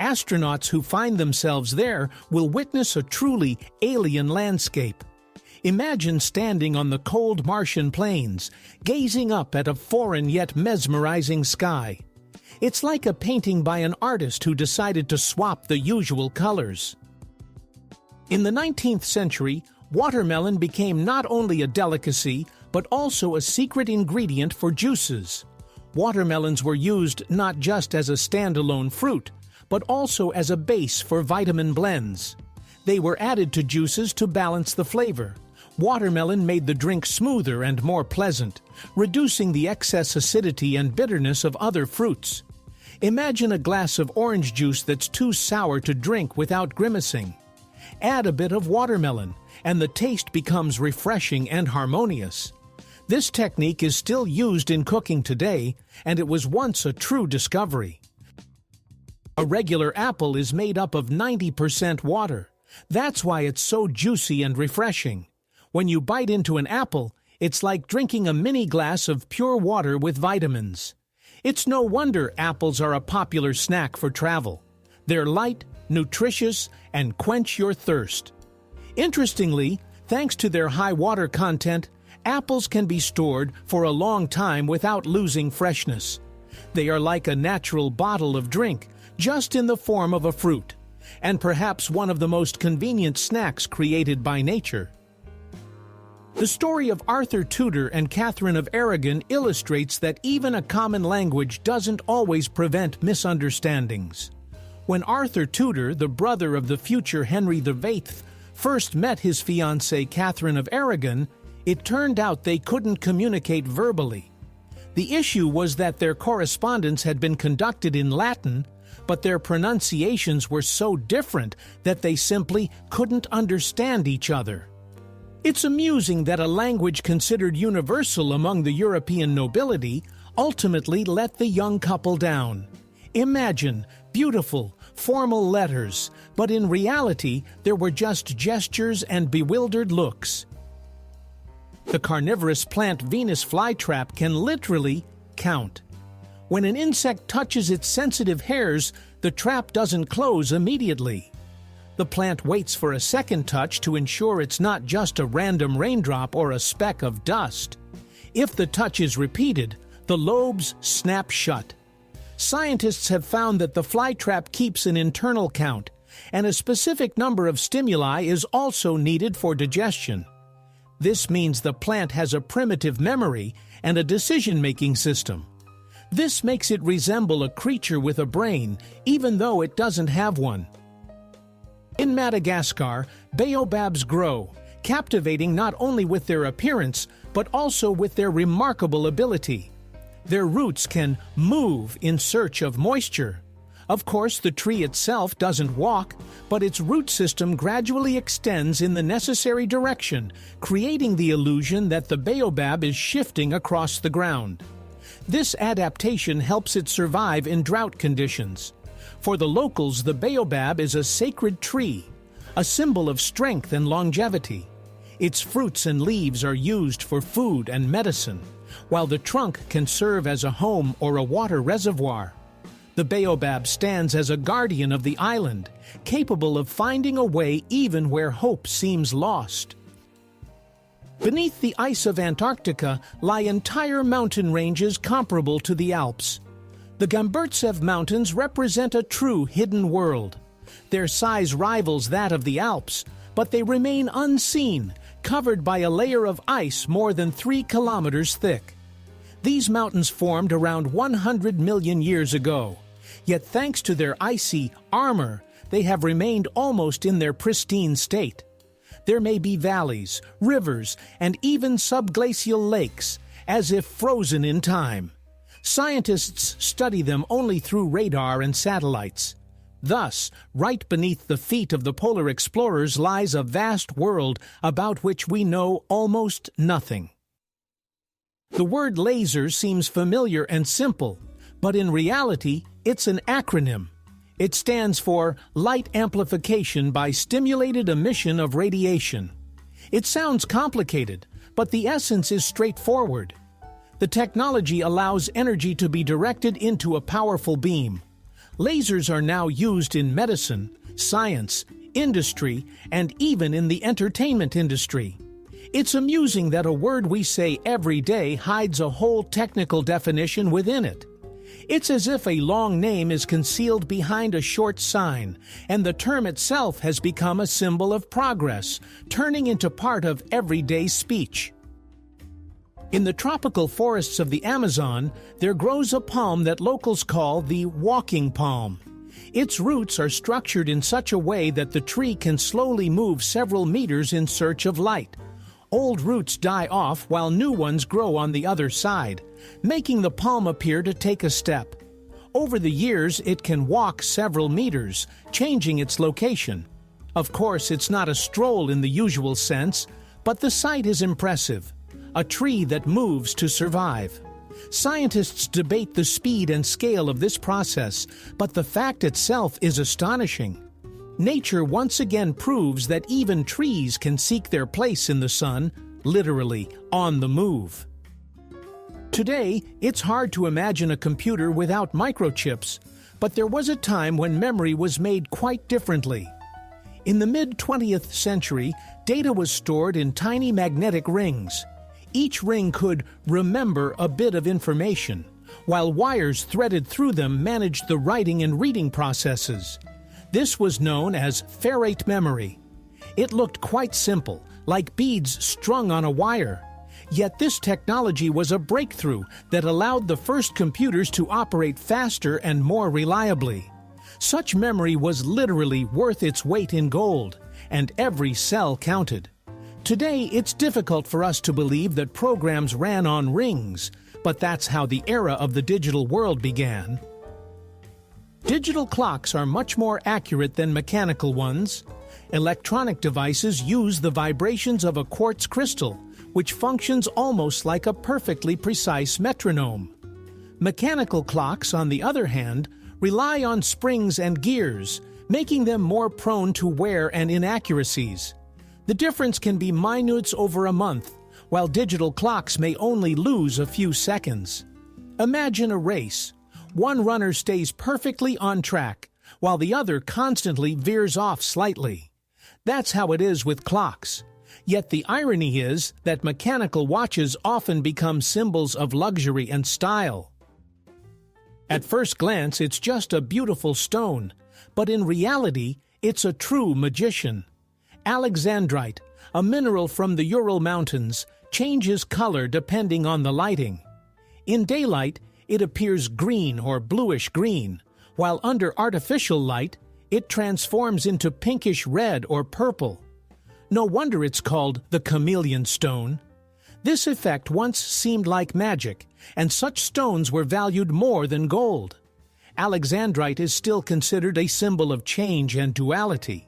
Astronauts who find themselves there will witness a truly alien landscape. Imagine standing on the cold Martian plains, gazing up at a foreign yet mesmerizing sky. It's like a painting by an artist who decided to swap the usual colors. In the 19th century, watermelon became not only a delicacy, but also a secret ingredient for juices. Watermelons were used not just as a standalone fruit, but also as a base for vitamin blends. They were added to juices to balance the flavor. Watermelon made the drink smoother and more pleasant, reducing the excess acidity and bitterness of other fruits. Imagine a glass of orange juice that's too sour to drink without grimacing. Add a bit of watermelon, and the taste becomes refreshing and harmonious. This technique is still used in cooking today, and it was once a true discovery. A regular apple is made up of 90% water. That's why it's so juicy and refreshing. When you bite into an apple, it's like drinking a mini glass of pure water with vitamins. It's no wonder apples are a popular snack for travel. They're light, nutritious, and quench your thirst. Interestingly, thanks to their high water content, apples can be stored for a long time without losing freshness. They are like a natural bottle of drink, just in the form of a fruit, and perhaps one of the most convenient snacks created by nature. The story of Arthur Tudor and Catherine of Aragon illustrates that even a common language doesn't always prevent misunderstandings. When Arthur Tudor, the brother of the future Henry VIII, first met his fiancée Catherine of Aragon, it turned out they couldn't communicate verbally. The issue was that their correspondence had been conducted in Latin, but their pronunciations were so different that they simply couldn't understand each other. It's amusing that a language considered universal among the European nobility ultimately let the young couple down. Imagine beautiful, formal letters, but in reality there were just gestures and bewildered looks. The carnivorous plant Venus flytrap can literally count. When an insect touches its sensitive hairs, the trap doesn't close immediately. The plant waits for a second touch to ensure it's not just a random raindrop or a speck of dust. If the touch is repeated, the lobes snap shut. Scientists have found that the flytrap keeps an internal count, and a specific number of stimuli is also needed for digestion. This means the plant has a primitive memory and a decision-making system. This makes it resemble a creature with a brain, even though it doesn't have one. In Madagascar, baobabs grow, captivating not only with their appearance, but also with their remarkable ability. Their roots can move in search of moisture. Of course, the tree itself doesn't walk, but its root system gradually extends in the necessary direction, creating the illusion that the baobab is shifting across the ground. This adaptation helps it survive in drought conditions. For the locals, the baobab is a sacred tree, a symbol of strength and longevity. Its fruits and leaves are used for food and medicine, while the trunk can serve as a home or a water reservoir. The baobab stands as a guardian of the island, capable of finding a way even where hope seems lost. Beneath the ice of Antarctica lie entire mountain ranges comparable to the Alps. The Gamburtsev Mountains represent a true hidden world. Their size rivals that of the Alps, but they remain unseen, covered by a layer of ice more than 3 kilometers thick. These mountains formed around 100 million years ago, yet thanks to their icy armor, they have remained almost in their pristine state. There may be valleys, rivers, and even subglacial lakes, as if frozen in time. Scientists study them only through radar and satellites. Thus, right beneath the feet of the polar explorers lies a vast world about which we know almost nothing. The word laser seems familiar and simple, but in reality, it's an acronym. It stands for Light Amplification by Stimulated Emission of Radiation. It sounds complicated, but the essence is straightforward. The technology allows energy to be directed into a powerful beam. Lasers are now used in medicine, science, industry, and even in the entertainment industry. It's amusing that a word we say every day hides a whole technical definition within it. It's as if a long name is concealed behind a short sign, and the term itself has become a symbol of progress, turning into part of everyday speech. In the tropical forests of the Amazon, there grows a palm that locals call the walking palm. Its roots are structured in such a way that the tree can slowly move several meters in search of light. Old roots die off while new ones grow on the other side, making the palm appear to take a step. Over the years, it can walk several meters, changing its location. Of course, it's not a stroll in the usual sense, but the sight is impressive. A tree that moves to survive. Scientists debate the speed and scale of this process, but the fact itself is astonishing. Nature once again proves that even trees can seek their place in the sun, literally on the move. Today, it's hard to imagine a computer without microchips, but there was a time when memory was made quite differently. In the mid-20th century, data was stored in tiny magnetic rings. Each ring could remember a bit of information, while wires threaded through them managed the writing and reading processes. This was known as ferrate memory. It looked quite simple, like beads strung on a wire. Yet this technology was a breakthrough that allowed the first computers to operate faster and more reliably. Such memory was literally worth its weight in gold, and every cell counted. Today, it's difficult for us to believe that programs ran on rings, but that's how the era of the digital world began. Digital clocks are much more accurate than mechanical ones. Electronic devices use the vibrations of a quartz crystal, which functions almost like a perfectly precise metronome. Mechanical clocks, on the other hand, rely on springs and gears, making them more prone to wear and inaccuracies. The difference can be minutes over a month, while digital clocks may only lose a few seconds. Imagine a race. One runner stays perfectly on track, while the other constantly veers off slightly. That's how it is with clocks. Yet the irony is that mechanical watches often become symbols of luxury and style. At first glance, it's just a beautiful stone, but in reality, it's a true magician. Alexandrite, a mineral from the Ural Mountains, changes color depending on the lighting. In daylight, it appears green or bluish-green, while under artificial light, it transforms into pinkish red or purple. No wonder it's called the chameleon stone. This effect once seemed like magic, and such stones were valued more than gold. Alexandrite is still considered a symbol of change and duality.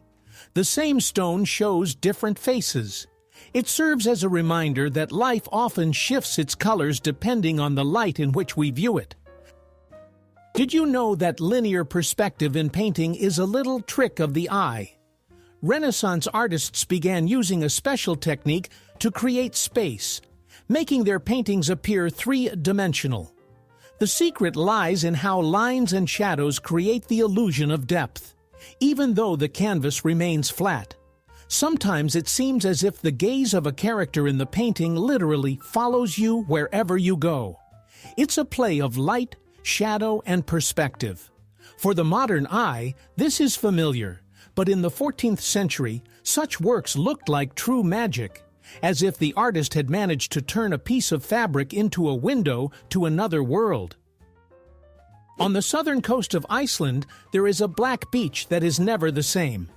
The same stone shows different faces. It serves as a reminder that life often shifts its colors depending on the light in which we view it. Did you know that linear perspective in painting is a little trick of the eye? Renaissance artists began using a special technique to create space, making their paintings appear three-dimensional. The secret lies in how lines and shadows create the illusion of depth, even though the canvas remains flat. Sometimes it seems as if the gaze of a character in the painting literally follows you wherever you go. It's a play of light, shadow, and perspective. For the modern eye, this is familiar, but in the 14th century, such works looked like true magic, as if the artist had managed to turn a piece of fabric into a window to another world. On the southern coast of Iceland, there is a black beach that is never the same.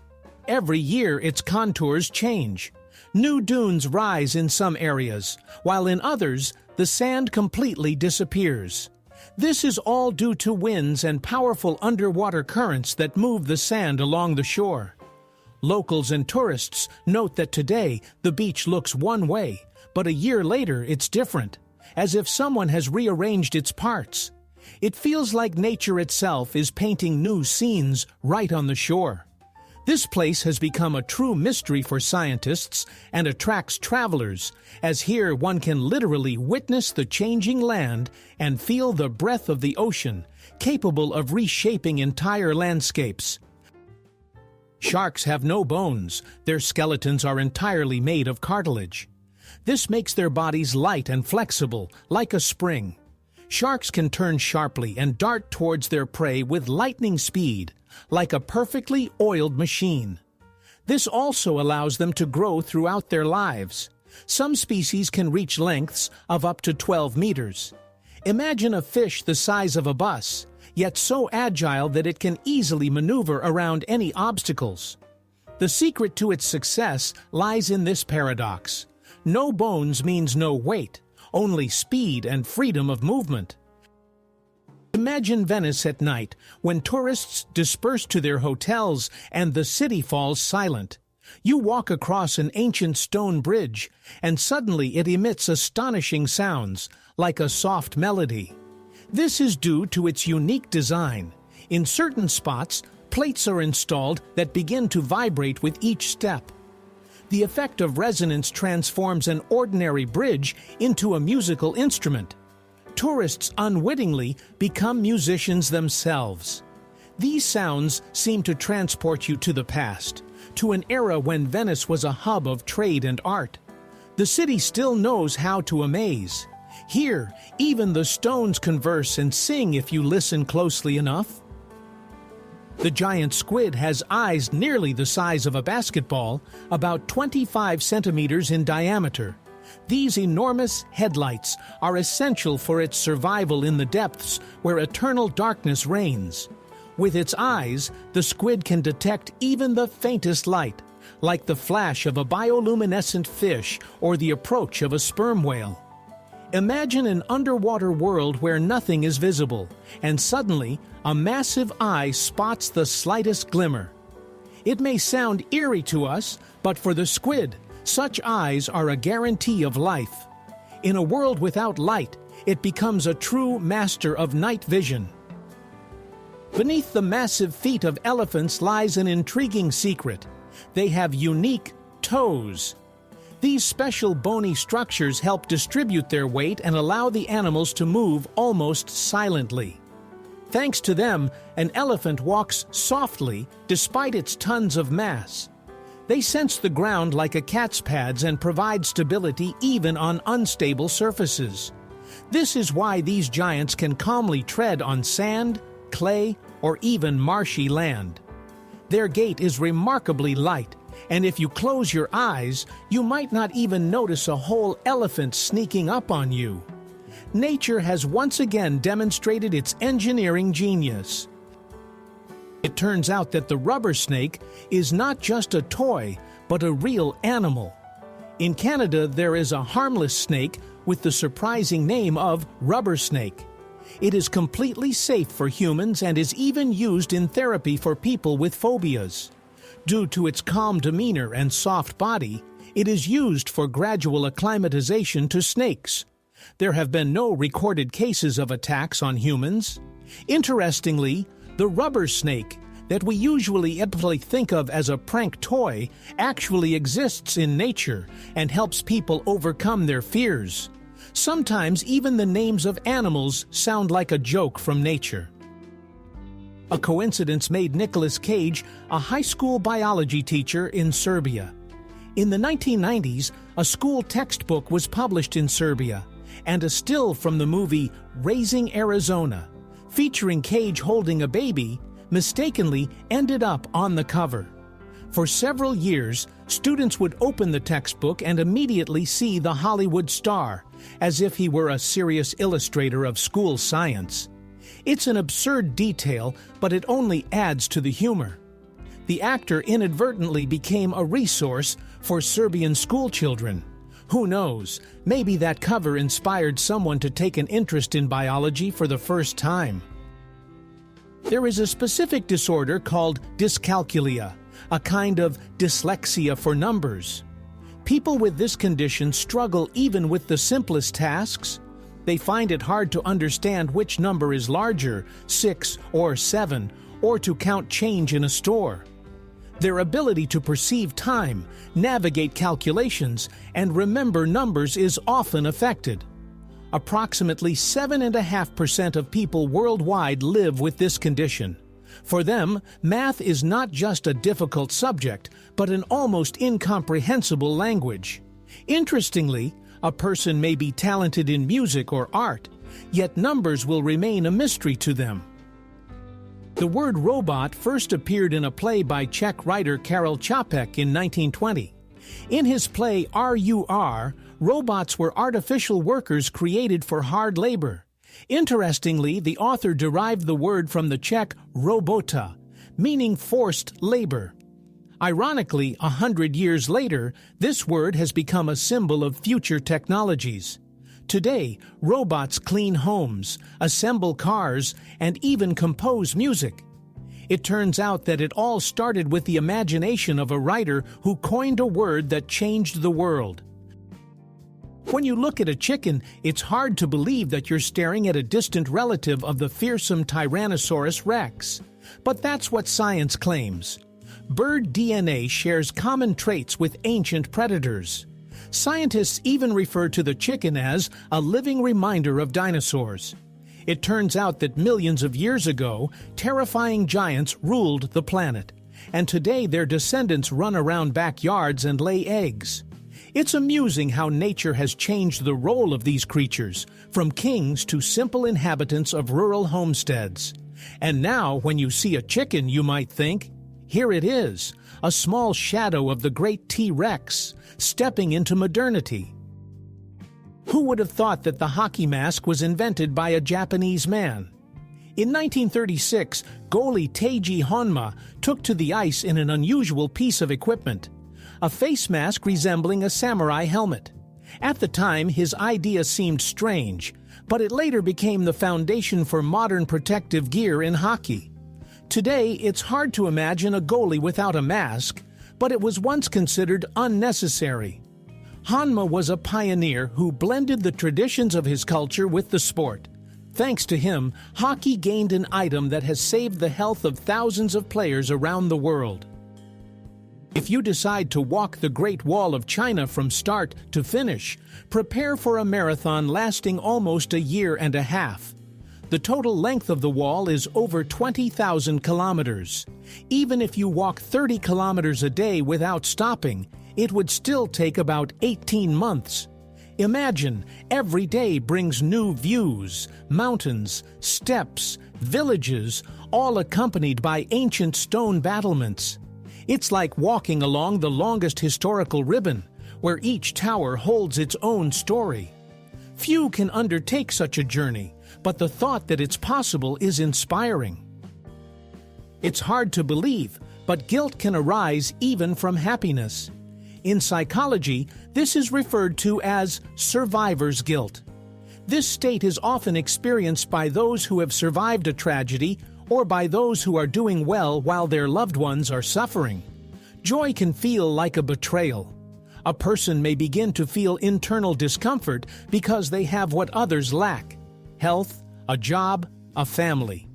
Every year, its contours change. New dunes rise in some areas, while in others, the sand completely disappears. This is all due to winds and powerful underwater currents that move the sand along the shore. Locals and tourists note that today the beach looks one way, but a year later it's different, as if someone has rearranged its parts. It feels like nature itself is painting new scenes right on the shore. This place has become a true mystery for scientists and attracts travelers, as here one can literally witness the changing land and feel the breath of the ocean, capable of reshaping entire landscapes. Sharks have no bones. Their skeletons are entirely made of cartilage. This makes their bodies light and flexible, like a spring. Sharks can turn sharply and dart towards their prey with lightning speed, like a perfectly oiled machine. This also allows them to grow throughout their lives. Some species can reach lengths of up to 12 meters. Imagine a fish the size of a bus, yet so agile that it can easily maneuver around any obstacles. The secret to its success lies in this paradox. No bones means no weight, only speed and freedom of movement. Imagine Venice at night, when tourists disperse to their hotels and the city falls silent. You walk across an ancient stone bridge, and suddenly it emits astonishing sounds, like a soft melody. This is due to its unique design. In certain spots, plates are installed that begin to vibrate with each step. The effect of resonance transforms an ordinary bridge into a musical instrument. Tourists unwittingly become musicians themselves. These sounds seem to transport you to the past, to an era when Venice was a hub of trade and art. The city still knows how to amaze. Here, even the stones converse and sing if you listen closely enough. The giant squid has eyes nearly the size of a basketball, about 25 centimeters in diameter. These enormous headlights are essential for its survival in the depths where eternal darkness reigns. With its eyes, the squid can detect even the faintest light, like the flash of a bioluminescent fish or the approach of a sperm whale. Imagine an underwater world where nothing is visible, and suddenly a massive eye spots the slightest glimmer. It may sound eerie to us, but for the squid, such eyes are a guarantee of life. In a world without light, it becomes a true master of night vision. Beneath the massive feet of elephants lies an intriguing secret. They have unique toes. These special bony structures help distribute their weight and allow the animals to move almost silently. Thanks to them, an elephant walks softly despite its tons of mass. They sense the ground like a cat's pads and provide stability even on unstable surfaces. This is why these giants can calmly tread on sand, clay, or even marshy land. Their gait is remarkably light, and if you close your eyes, you might not even notice a whole elephant sneaking up on you. Nature has once again demonstrated its engineering genius. It turns out that the rubber snake is not just a toy, but a real animal. In Canada, there is a harmless snake with the surprising name of rubber snake. It is completely safe for humans and is even used in therapy for people with phobias. Due to its calm demeanor and soft body, it is used for gradual acclimatization to snakes. There have been no recorded cases of attacks on humans. Interestingly, the rubber snake, that we usually think of as a prank toy, actually exists in nature and helps people overcome their fears. Sometimes even the names of animals sound like a joke from nature. A coincidence made Nicolas Cage a high school biology teacher in Serbia. In the 1990s, a school textbook was published in Serbia, and a still from the movie Raising Arizona, featuring Cage holding a baby, mistakenly ended up on the cover. For several years, students would open the textbook and immediately see the Hollywood star, as if he were a serious illustrator of school science. It's an absurd detail, but it only adds to the humor. The actor inadvertently became a resource for Serbian schoolchildren. Who knows, maybe that cover inspired someone to take an interest in biology for the first time. There is a specific disorder called dyscalculia, a kind of dyslexia for numbers. People with this condition struggle even with the simplest tasks. They find it hard to understand which number is larger, 6 or 7, or to count change in a store. Their ability to perceive time, navigate calculations, and remember numbers is often affected. Approximately 7.5% of people worldwide live with this condition. For them, math is not just a difficult subject, but an almost incomprehensible language. Interestingly, a person may be talented in music or art, yet numbers will remain a mystery to them. The word robot first appeared in a play by Czech writer Karel Čapek in 1920. In his play R.U.R., robots were artificial workers created for hard labor. Interestingly, the author derived the word from the Czech robota, meaning forced labor. Ironically, 100 years later, this word has become a symbol of future technologies. Today, robots clean homes, assemble cars, and even compose music. It turns out that it all started with the imagination of a writer who coined a word that changed the world. When you look at a chicken, it's hard to believe that you're staring at a distant relative of the fearsome Tyrannosaurus rex. But that's what science claims. Bird DNA shares common traits with ancient predators. Scientists even refer to the chicken as a living reminder of dinosaurs. It turns out that millions of years ago, terrifying giants ruled the planet, and today their descendants run around backyards and lay eggs. It's amusing how nature has changed the role of these creatures, from kings to simple inhabitants of rural homesteads. And now, when you see a chicken, you might think, here it is, a small shadow of the great T-Rex, stepping into modernity. Who would have thought that the hockey mask was invented by a Japanese man? In 1936, goalie Teiji Honma took to the ice in an unusual piece of equipment, a face mask resembling a samurai helmet. At the time, his idea seemed strange, but it later became the foundation for modern protective gear in hockey. Today, it's hard to imagine a goalie without a mask, but it was once considered unnecessary. Honma was a pioneer who blended the traditions of his culture with the sport. Thanks to him, hockey gained an item that has saved the health of thousands of players around the world. If you decide to walk the Great Wall of China from start to finish, prepare for a marathon lasting almost a year and a half. The total length of the wall is over 20,000 kilometers. Even if you walk 30 kilometers a day without stopping, it would still take about 18 months. Imagine, every day brings new views, mountains, steps, villages, all accompanied by ancient stone battlements. It's like walking along the longest historical ribbon, where each tower holds its own story. Few can undertake such a journey, but the thought that it's possible is inspiring. It's hard to believe, but guilt can arise even from happiness. In psychology, this is referred to as survivor's guilt. This state is often experienced by those who have survived a tragedy or by those who are doing well while their loved ones are suffering. Joy can feel like a betrayal. A person may begin to feel internal discomfort because they have what others lack: health, a job, a family.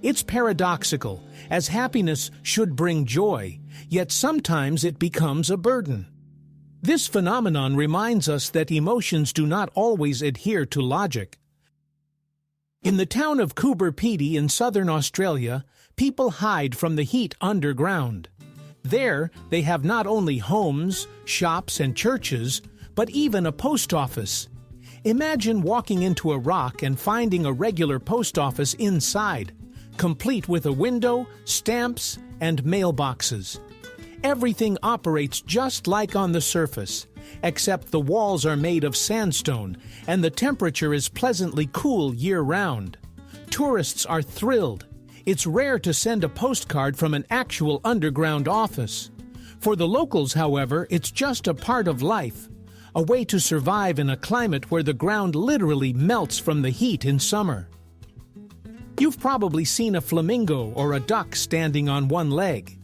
It's paradoxical, as happiness should bring joy, yet sometimes it becomes a burden. This phenomenon reminds us that emotions do not always adhere to logic. In the town of Coober Pedy in southern Australia, people hide from the heat underground. There, they have not only homes, shops, and churches, but even a post office. Imagine walking into a rock and finding a regular post office inside, complete with a window, stamps, and mailboxes. Everything operates just like on the surface, except the walls are made of sandstone and the temperature is pleasantly cool year-round. Tourists are thrilled. It's rare to send a postcard from an actual underground office. For the locals, however, it's just a part of life, a way to survive in a climate where the ground literally melts from the heat in summer. You've probably seen a flamingo or a duck standing on one leg.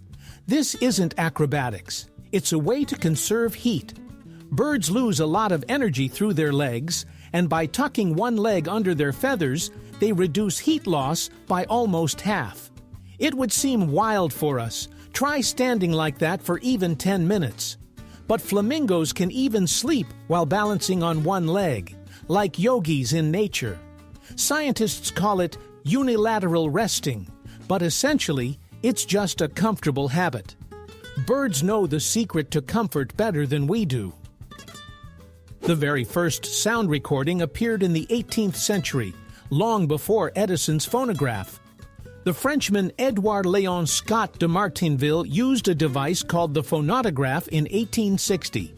This isn't acrobatics. It's a way to conserve heat. Birds lose a lot of energy through their legs, and by tucking one leg under their feathers, they reduce heat loss by almost half. It would seem wild for us Try standing like that for even 10 minutes. But flamingos can even sleep while balancing on one leg, like yogis in nature. Scientists call it unilateral resting, but essentially, it's just a comfortable habit. Birds know the secret to comfort better than we do. The very first sound recording appeared in the 18th century, long before Edison's phonograph. The Frenchman Edouard Léon Scott de Martinville used a device called the phonautograph in 1860.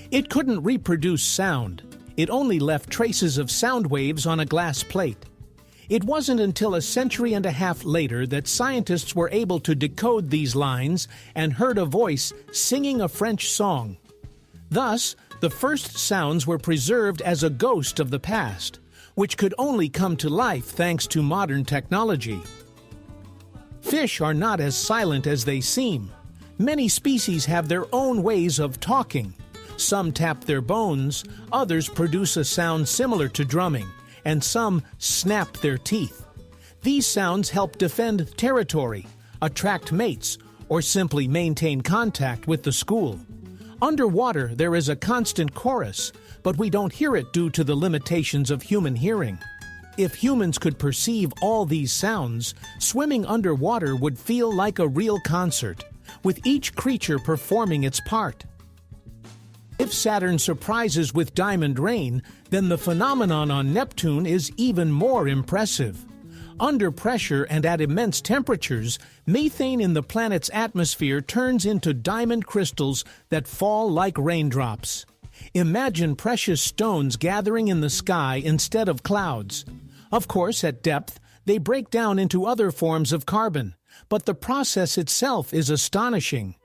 It couldn't reproduce sound. It only left traces of sound waves on a glass plate. It wasn't until a century and a half later that scientists were able to decode these lines and heard a voice singing a French song. Thus, the first sounds were preserved as a ghost of the past, which could only come to life thanks to modern technology. Fish are not as silent as they seem. Many species have their own ways of talking. Some tap their bones, others produce a sound similar to drumming, and some snap their teeth. These sounds help defend territory, attract mates, or simply maintain contact with the school. Underwater, there is a constant chorus, but we don't hear it due to the limitations of human hearing. If humans could perceive all these sounds, swimming underwater would feel like a real concert, with each creature performing its part. If Saturn surprises with diamond rain, then the phenomenon on Neptune is even more impressive. Under pressure and at immense temperatures, methane in the planet's atmosphere turns into diamond crystals that fall like raindrops. Imagine precious stones gathering in the sky instead of clouds. Of course, at depth, they break down into other forms of carbon, but the process itself is astonishing.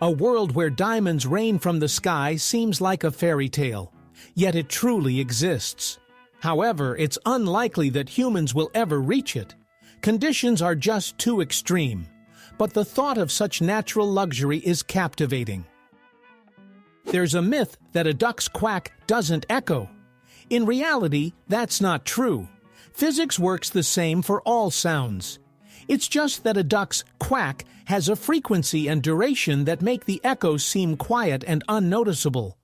A world where diamonds rain from the sky seems like a fairy tale, yet it truly exists. However, it's unlikely that humans will ever reach it. Conditions are just too extreme, but the thought of such natural luxury is captivating. There's a myth that a duck's quack doesn't echo. In reality, that's not true. Physics works the same for all sounds. It's just that a duck's quack has a frequency and duration that make the echoes seem quiet and unnoticeable.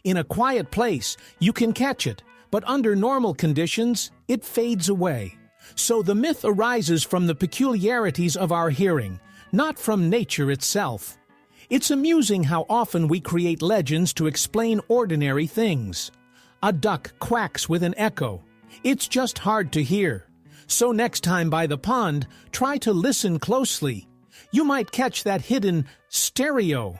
In a quiet place, you can catch it, but under normal conditions, it fades away. So the myth arises from the peculiarities of our hearing, not from nature itself. It's amusing how often we create legends to explain ordinary things. A duck quacks with an echo. It's just hard to hear. So next time by the pond, try to listen closely. You might catch that hidden stereo.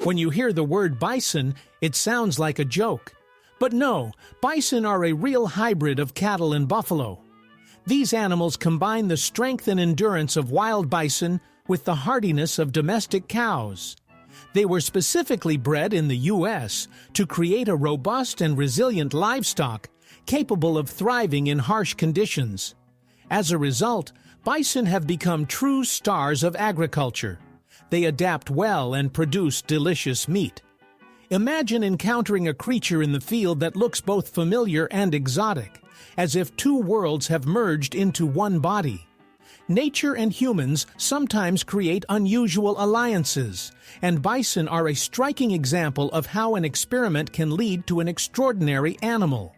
When you hear the word bison, it sounds like a joke. But no, bison are a real hybrid of cattle and buffalo. These animals combine the strength and endurance of wild bison with the hardiness of domestic cows. They were specifically bred in the U.S. to create a robust and resilient livestock capable of thriving in harsh conditions. As a result, bison have become true stars of agriculture. They adapt well and produce delicious meat. Imagine encountering a creature in the field that looks both familiar and exotic, as if two worlds have merged into one body. Nature and humans sometimes create unusual alliances, and bison are a striking example of how an experiment can lead to an extraordinary animal.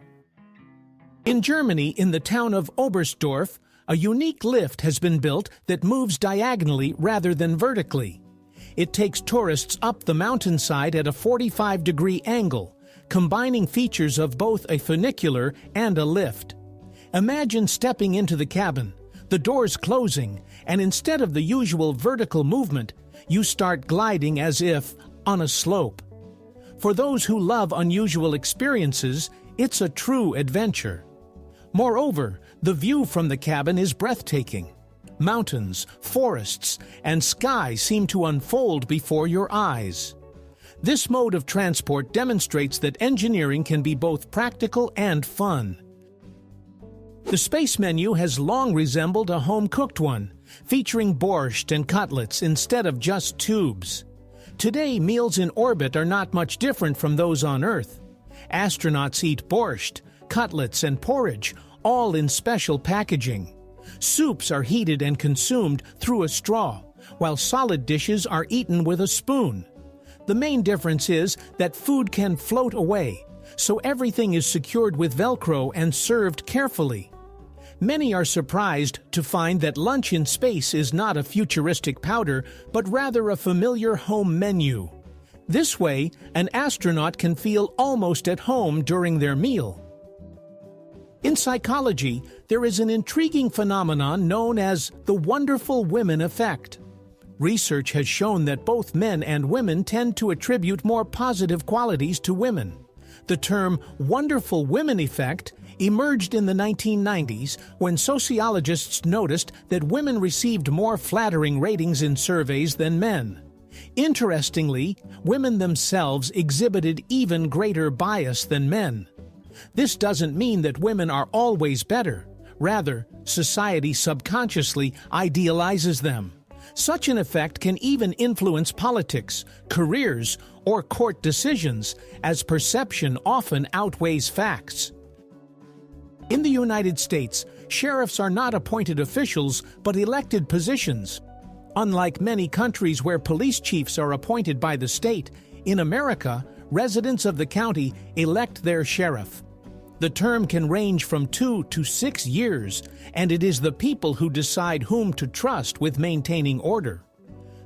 In Germany, in the town of Oberstdorf, a unique lift has been built that moves diagonally rather than vertically. It takes tourists up the mountainside at a 45-degree angle, combining features of both a funicular and a lift. Imagine stepping into the cabin, the doors closing, and instead of the usual vertical movement, you start gliding as if on a slope. For those who love unusual experiences, it's a true adventure. Moreover, the view from the cabin is breathtaking. Mountains, forests, and sky seem to unfold before your eyes. This mode of transport demonstrates that engineering can be both practical and fun. The space menu has long resembled a home-cooked one, featuring borscht and cutlets instead of just tubes. Today, meals in orbit are not much different from those on Earth. Astronauts eat borscht, cutlets, and porridge, all in special packaging. Soups are heated and consumed through a straw, while solid dishes are eaten with a spoon. The main difference is that food can float away, so everything is secured with Velcro and served carefully. Many are surprised to find that lunch in space is not a futuristic powder, but rather a familiar home menu. This way, an astronaut can feel almost at home during their meal. In psychology, there is an intriguing phenomenon known as the wonderful women effect. Research has shown that both men and women tend to attribute more positive qualities to women. The term wonderful women effect emerged in the 1990s when sociologists noticed that women received more flattering ratings in surveys than men. Interestingly, women themselves exhibited even greater bias than men. This doesn't mean that women are always better. Rather, society subconsciously idealizes them. Such an effect can even influence politics, careers, or court decisions, as perception often outweighs facts. In the United States, sheriffs are not appointed officials but elected positions. Unlike many countries where police chiefs are appointed by the state, in America, residents of the county elect their sheriff. The term can range from 2 to 6 years, and it is the people who decide whom to trust with maintaining order.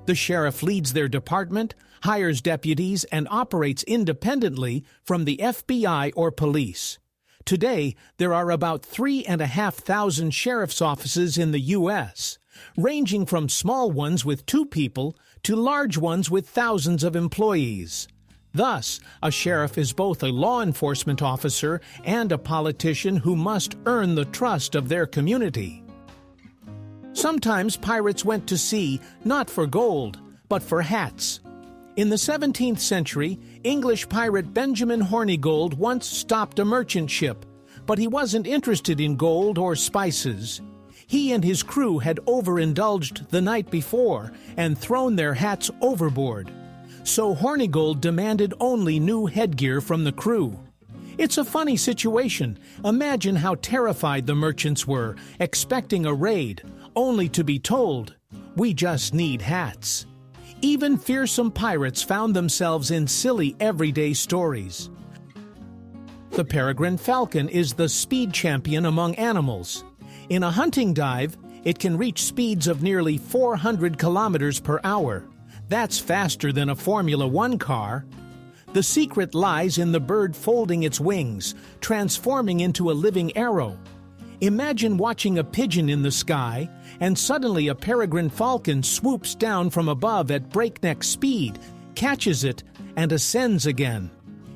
The sheriff leads their department, hires deputies, and operates independently from the FBI or police. Today, there are about 3,500 sheriff's offices in the U.S., ranging from small ones with 2 people to large ones with thousands of employees. Thus, a sheriff is both a law enforcement officer and a politician who must earn the trust of their community. Sometimes pirates went to sea not for gold, but for hats. In the 17th century, English pirate Benjamin Hornigold once stopped a merchant ship, but he wasn't interested in gold or spices. He and his crew had overindulged the night before and thrown their hats overboard. So Hornigold demanded only new headgear from the crew. It's a funny situation. Imagine how terrified the merchants were, expecting a raid, only to be told, "We just need hats." Even fearsome pirates found themselves in silly everyday stories. The peregrine falcon is the speed champion among animals. In a hunting dive, it can reach speeds of nearly 400 kilometers per hour. That's faster than a Formula One car. The secret lies in the bird folding its wings, transforming into a living arrow. Imagine watching a pigeon in the sky, and suddenly a peregrine falcon swoops down from above at breakneck speed, catches it, and ascends again.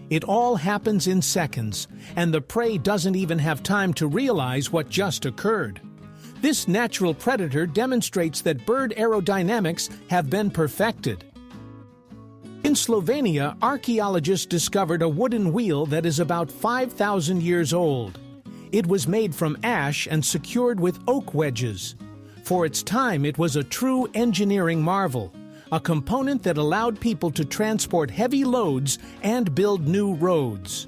It all happens in seconds, and the prey doesn't even have time to realize what just occurred. This natural predator demonstrates that bird aerodynamics have been perfected. In Slovenia, archaeologists discovered a wooden wheel that is about 5,000 years old. It was made from ash and secured with oak wedges. For its time, it was a true engineering marvel, a component that allowed people to transport heavy loads and build new roads.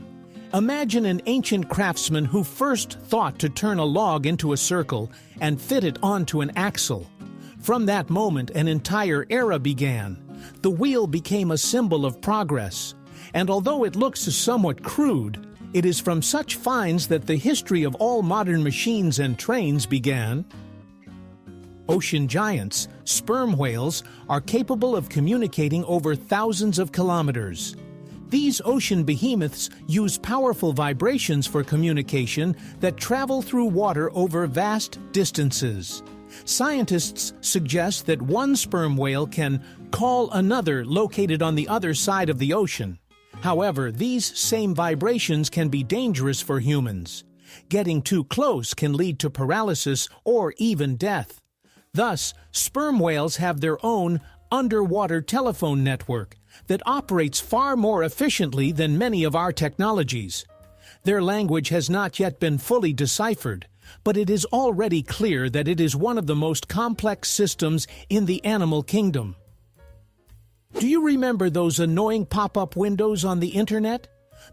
Imagine an ancient craftsman who first thought to turn a log into a circle and fit it onto an axle. From that moment, an entire era began. The wheel became a symbol of progress, and although it looks somewhat crude, it is from such finds that the history of all modern machines and trains began. Ocean giants, sperm whales, are capable of communicating over thousands of kilometers. These ocean behemoths use powerful vibrations for communication that travel through water over vast distances. Scientists suggest that one sperm whale can call another located on the other side of the ocean. However, these same vibrations can be dangerous for humans. Getting too close can lead to paralysis or even death. Thus, sperm whales have their own underwater telephone network that operates far more efficiently than many of our technologies. Their language has not yet been fully deciphered, but it is already clear that it is one of the most complex systems in the animal kingdom. Do you remember those annoying pop-up windows on the internet?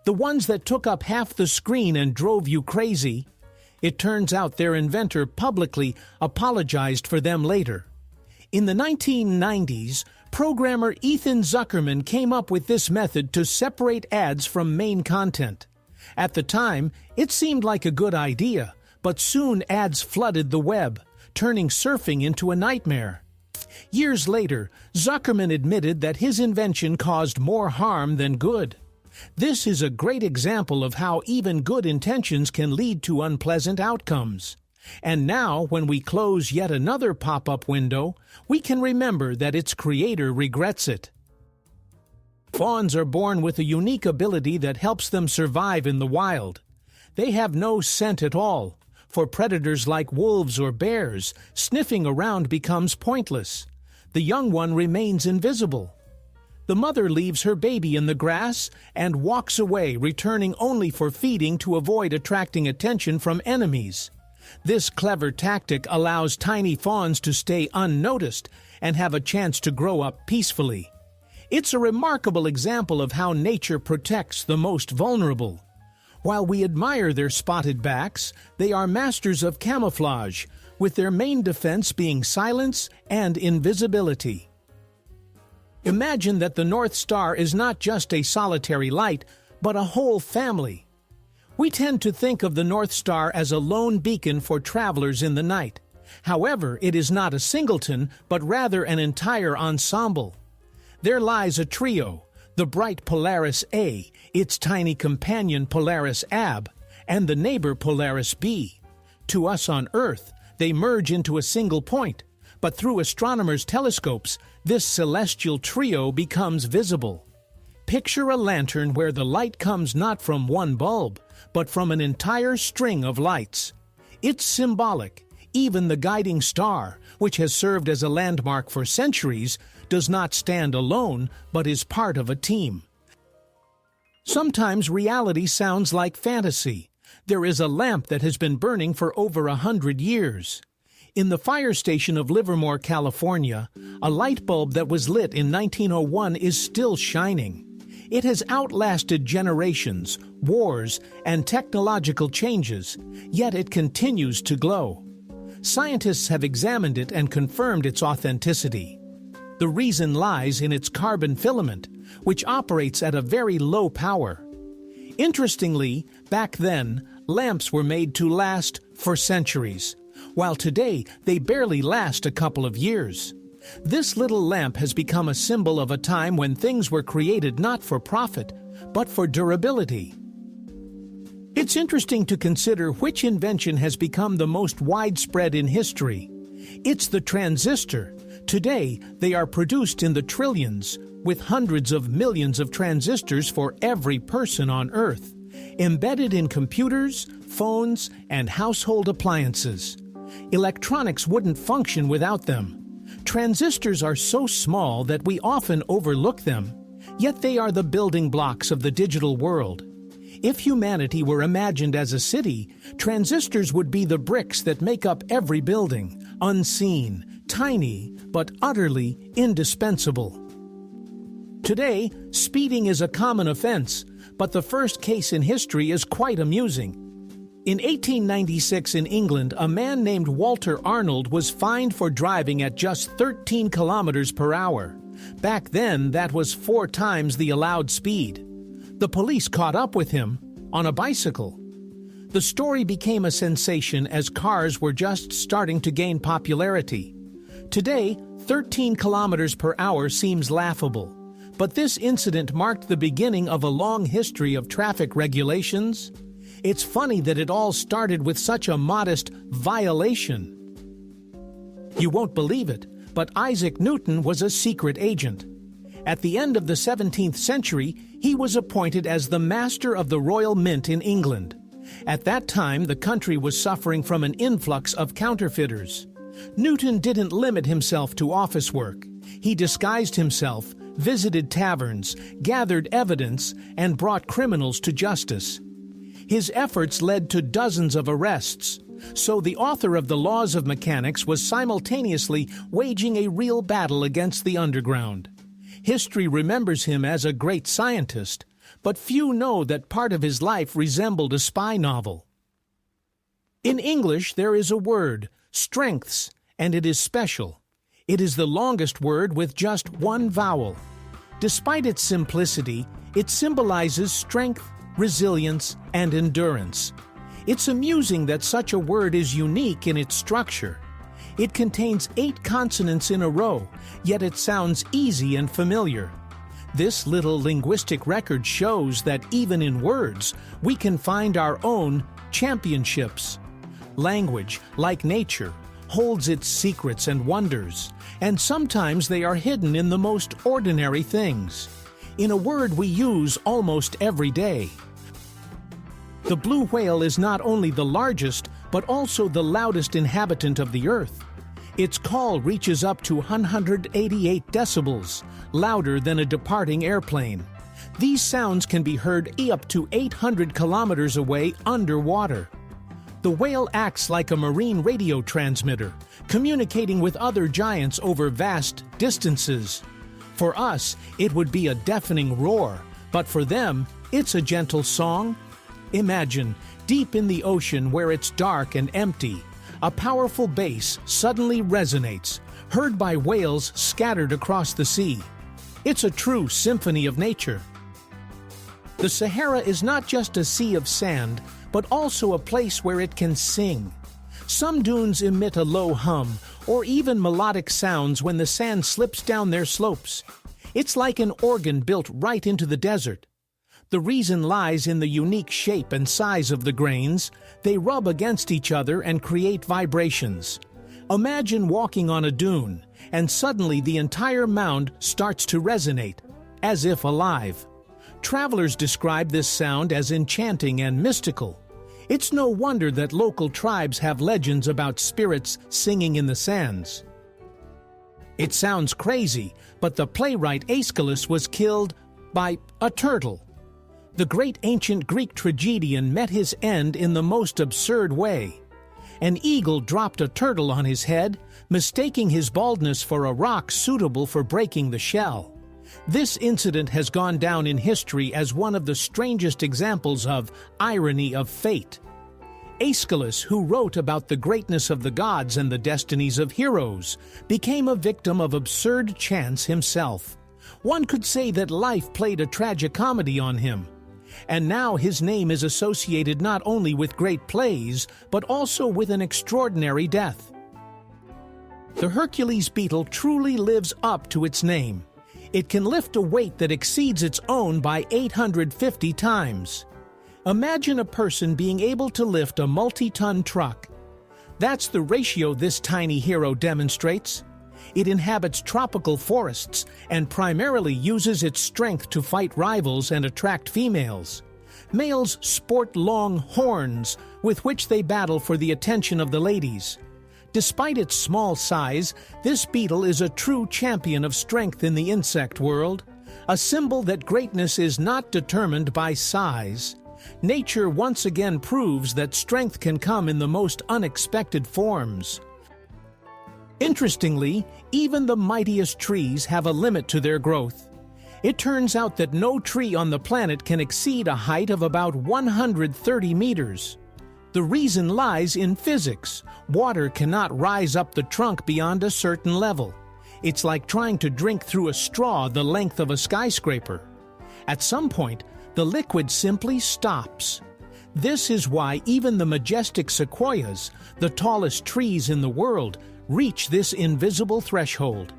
The ones that took up half the screen and drove you crazy? It turns out their inventor publicly apologized for them later. In the 1990s, programmer Ethan Zuckerman came up with this method to separate ads from main content. At the time, it seemed like a good idea, but soon ads flooded the web, turning surfing into a nightmare. Years later, Zuckerman admitted that his invention caused more harm than good. This is a great example of how even good intentions can lead to unpleasant outcomes. And now, when we close yet another pop-up window, we can remember that its creator regrets it. Fawns are born with a unique ability that helps them survive in the wild. They have no scent at all. For predators like wolves or bears, sniffing around becomes pointless. The young one remains invisible. The mother leaves her baby in the grass and walks away, returning only for feeding to avoid attracting attention from enemies. This clever tactic allows tiny fawns to stay unnoticed and have a chance to grow up peacefully. It's a remarkable example of how nature protects the most vulnerable. While we admire their spotted backs, they are masters of camouflage, with their main defense being silence and invisibility. Imagine that the North Star is not just a solitary light, but a whole family. We tend to think of the North Star as a lone beacon for travelers in the night. However, it is not a singleton, but rather an entire ensemble. There lies a trio, the bright Polaris A, its tiny companion Polaris AB, and the neighbor Polaris B. To us on Earth, they merge into a single point, but through astronomers' telescopes, this celestial trio becomes visible. Picture a lantern where the light comes not from one bulb, but from an entire string of lights. It's symbolic. Even the guiding star, which has served as a landmark for centuries, does not stand alone, but is part of a team. Sometimes reality sounds like fantasy. There is a lamp that has been burning for over 100 years. In the fire station of Livermore, California, a light bulb that was lit in 1901 is still shining. It has outlasted generations, wars, and technological changes, yet it continues to glow. Scientists have examined it and confirmed its authenticity. The reason lies in its carbon filament, which operates at a very low power. Interestingly, back then, lamps were made to last for centuries, while today they barely last a couple of years. This little lamp has become a symbol of a time when things were created not for profit, but for durability. It's interesting to consider which invention has become the most widespread in history. It's the transistor. Today, they are produced in the trillions, with hundreds of millions of transistors for every person on Earth, embedded in computers, phones, and household appliances. Electronics wouldn't function without them. Transistors are so small that we often overlook them, yet they are the building blocks of the digital world. If humanity were imagined as a city, transistors would be the bricks that make up every building, unseen, tiny, but utterly indispensable. Today, speeding is a common offense, but the first case in history is quite amusing. In 1896 in England, a man named Walter Arnold was fined for driving at just 13 kilometers per hour. Back then, that was 4 times the allowed speed. The police caught up with him on a bicycle. The story became a sensation as cars were just starting to gain popularity. Today, 13 kilometers per hour seems laughable, but this incident marked the beginning of a long history of traffic regulations. It's funny that it all started with such a modest violation. You won't believe it, but Isaac Newton was a secret agent. At the end of the 17th century, he was appointed as the Master of the Royal Mint in England. At that time, the country was suffering from an influx of counterfeiters. Newton didn't limit himself to office work. He disguised himself, visited taverns, gathered evidence, and brought criminals to justice. His efforts led to dozens of arrests, so the author of the Laws of Mechanics was simultaneously waging a real battle against the underground. History remembers him as a great scientist, but few know that part of his life resembled a spy novel. In English, there is a word, strengths, and it is special. It is the longest word with just one vowel. Despite its simplicity, it symbolizes strength, resilience, and endurance. It's amusing that such a word is unique in its structure. It contains 8 consonants in a row, yet it sounds easy and familiar. This little linguistic record shows that even in words, we can find our own championships. Language, like nature, holds its secrets and wonders, and sometimes they are hidden in the most ordinary things. In a word we use almost every day. The blue whale is not only the largest, but also the loudest inhabitant of the Earth. Its call reaches up to 188 decibels, louder than a departing airplane. These sounds can be heard up to 800 kilometers away underwater. The whale acts like a marine radio transmitter, communicating with other giants over vast distances. For us, it would be a deafening roar, but for them, it's a gentle song. Imagine, deep in the ocean where it's dark and empty, a powerful bass suddenly resonates, heard by whales scattered across the sea. It's a true symphony of nature. The Sahara is not just a sea of sand, but also a place where it can sing. Some dunes emit a low hum, or even melodic sounds when the sand slips down their slopes. It's like an organ built right into the desert. The reason lies in the unique shape and size of the grains. They rub against each other and create vibrations. Imagine walking on a dune, and suddenly the entire mound starts to resonate, as if alive. Travelers describe this sound as enchanting and mystical. It's no wonder that local tribes have legends about spirits singing in the sands. It sounds crazy, but the playwright Aeschylus was killed by a turtle. The great ancient Greek tragedian met his end in the most absurd way. An eagle dropped a turtle on his head, mistaking his baldness for a rock suitable for breaking the shell. This incident has gone down in history as one of the strangest examples of irony of fate. Aeschylus, who wrote about the greatness of the gods and the destinies of heroes, became a victim of absurd chance himself. One could say that life played a tragicomedy on him. And now his name is associated not only with great plays, but also with an extraordinary death. The Hercules beetle truly lives up to its name. It can lift a weight that exceeds its own by 850 times. Imagine a person being able to lift a multi-ton truck. That's the ratio this tiny hero demonstrates. It inhabits tropical forests and primarily uses its strength to fight rivals and attract females. Males sport long horns with which they battle for the attention of the ladies. Despite its small size, this beetle is a true champion of strength in the insect world, a symbol that greatness is not determined by size. Nature once again proves that strength can come in the most unexpected forms. Interestingly, even the mightiest trees have a limit to their growth. It turns out that no tree on the planet can exceed a height of about 130 meters. The reason lies in physics. Water cannot rise up the trunk beyond a certain level. It's like trying to drink through a straw the length of a skyscraper. At some point, the liquid simply stops. This is why even the majestic sequoias, the tallest trees in the world, reach this invisible threshold.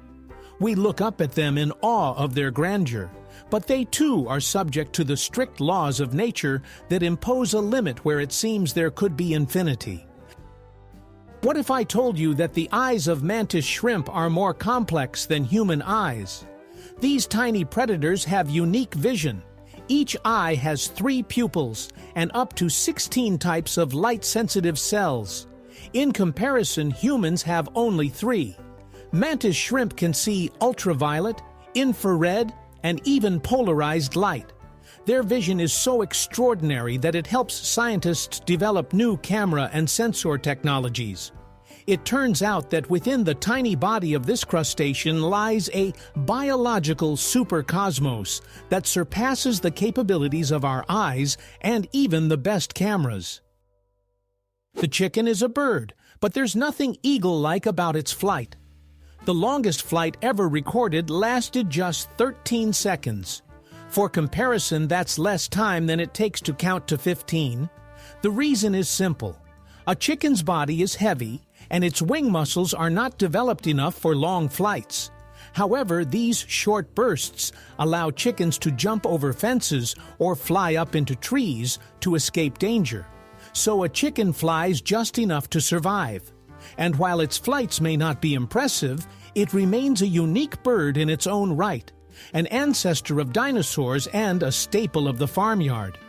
We look up at them in awe of their grandeur, but they too are subject to the strict laws of nature that impose a limit where it seems there could be infinity. What if I told you that the eyes of mantis shrimp are more complex than human eyes? These tiny predators have unique vision. Each eye has 3 pupils and up to 16 types of light-sensitive cells. In comparison, humans have only 3. Mantis shrimp can see ultraviolet, infrared, and even polarized light. Their vision is so extraordinary that it helps scientists develop new camera and sensor technologies. It turns out that within the tiny body of this crustacean lies a biological supercosmos that surpasses the capabilities of our eyes and even the best cameras. The chicken is a bird, but there's nothing eagle-like about its flight. The longest flight ever recorded lasted just 13 seconds. For comparison, that's less time than it takes to count to 15. The reason is simple. A chicken's body is heavy, and its wing muscles are not developed enough for long flights. However, these short bursts allow chickens to jump over fences or fly up into trees to escape danger. So a chicken flies just enough to survive. And while its flights may not be impressive, it remains a unique bird in its own right, an ancestor of dinosaurs and a staple of the farmyard.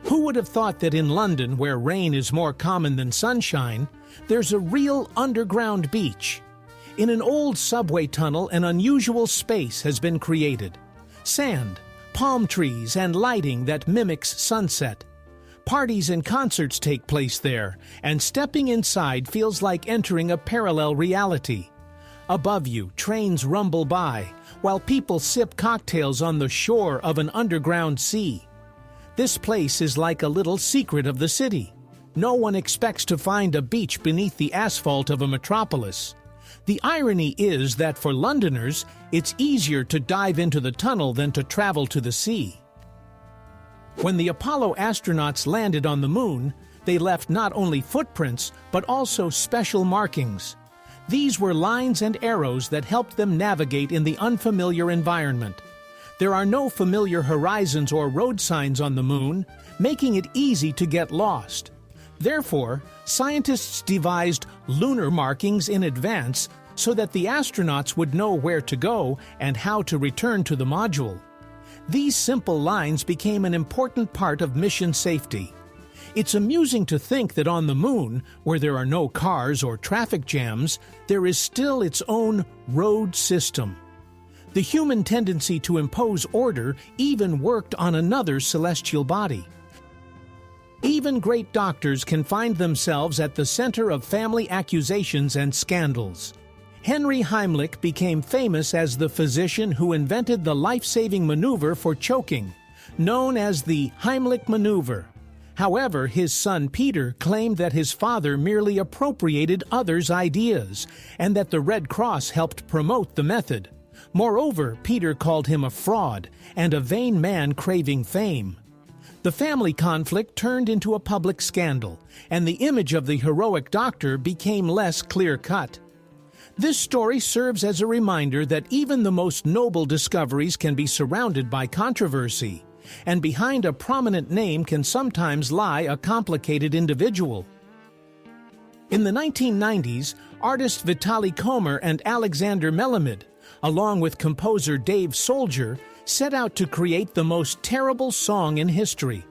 Who would have thought that in London, where rain is more common than sunshine, there's a real underground beach? In an old subway tunnel, an unusual space has been created. Sand, palm trees, and lighting that mimics sunset. Parties and concerts take place there, and stepping inside feels like entering a parallel reality. Above you, trains rumble by, while people sip cocktails on the shore of an underground sea. This place is like a little secret of the city. No one expects to find a beach beneath the asphalt of a metropolis. The irony is that for Londoners, it's easier to dive into the tunnel than to travel to the sea. When the Apollo astronauts landed on the moon, they left not only footprints, but also special markings. These were lines and arrows that helped them navigate in the unfamiliar environment. There are no familiar horizons or road signs on the moon, making it easy to get lost. Therefore, scientists devised lunar markings in advance so that the astronauts would know where to go and how to return to the module. These simple lines became an important part of mission safety. It's amusing to think that on the moon, where there are no cars or traffic jams, there is still its own road system. The human tendency to impose order even worked on another celestial body. Even great doctors can find themselves at the center of family accusations and scandals. Henry Heimlich became famous as the physician who invented the life-saving maneuver for choking, known as the Heimlich maneuver. However, his son Peter claimed that his father merely appropriated others' ideas, and that the Red Cross helped promote the method. Moreover, Peter called him a fraud and a vain man craving fame. The family conflict turned into a public scandal, and the image of the heroic doctor became less clear-cut. This story serves as a reminder that even the most noble discoveries can be surrounded by controversy, and behind a prominent name can sometimes lie a complicated individual. In the 1990s, artists Vitaly Komer and Alexander Melamed, along with composer Dave Soldier, set out to create the most terrible song in history.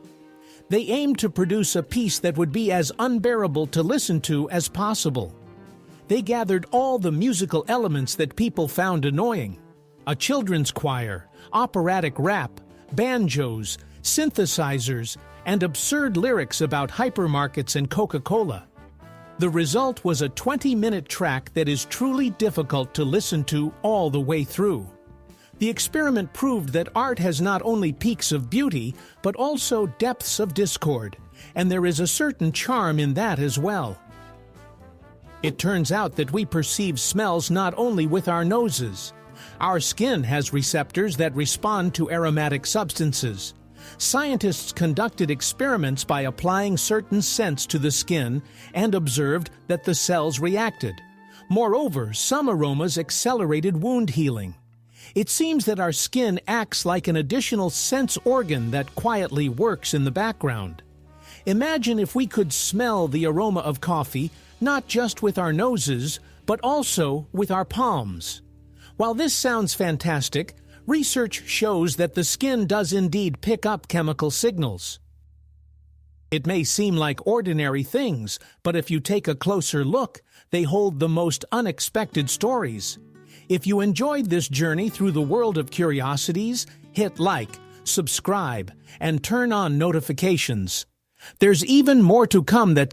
They aimed to produce a piece that would be as unbearable to listen to as possible. They gathered all the musical elements that people found annoying: a children's choir, operatic rap, banjos, synthesizers, and absurd lyrics about hypermarkets and Coca-Cola. The result was a 20-minute track that is truly difficult to listen to all the way through. The experiment proved that art has not only peaks of beauty, but also depths of discord, and there is a certain charm in that as well. It turns out that we perceive smells not only with our noses. Our skin has receptors that respond to aromatic substances. Scientists conducted experiments by applying certain scents to the skin and observed that the cells reacted. Moreover, some aromas accelerated wound healing. It seems that our skin acts like an additional sense organ that quietly works in the background. Imagine if we could smell the aroma of coffee, not just with our noses, but also with our palms. While this sounds fantastic, research shows that the skin does indeed pick up chemical signals. It may seem like ordinary things, but if you take a closer look, they hold the most unexpected stories. If you enjoyed this journey through the world of curiosities, hit like, subscribe, and turn on notifications. There's even more to come that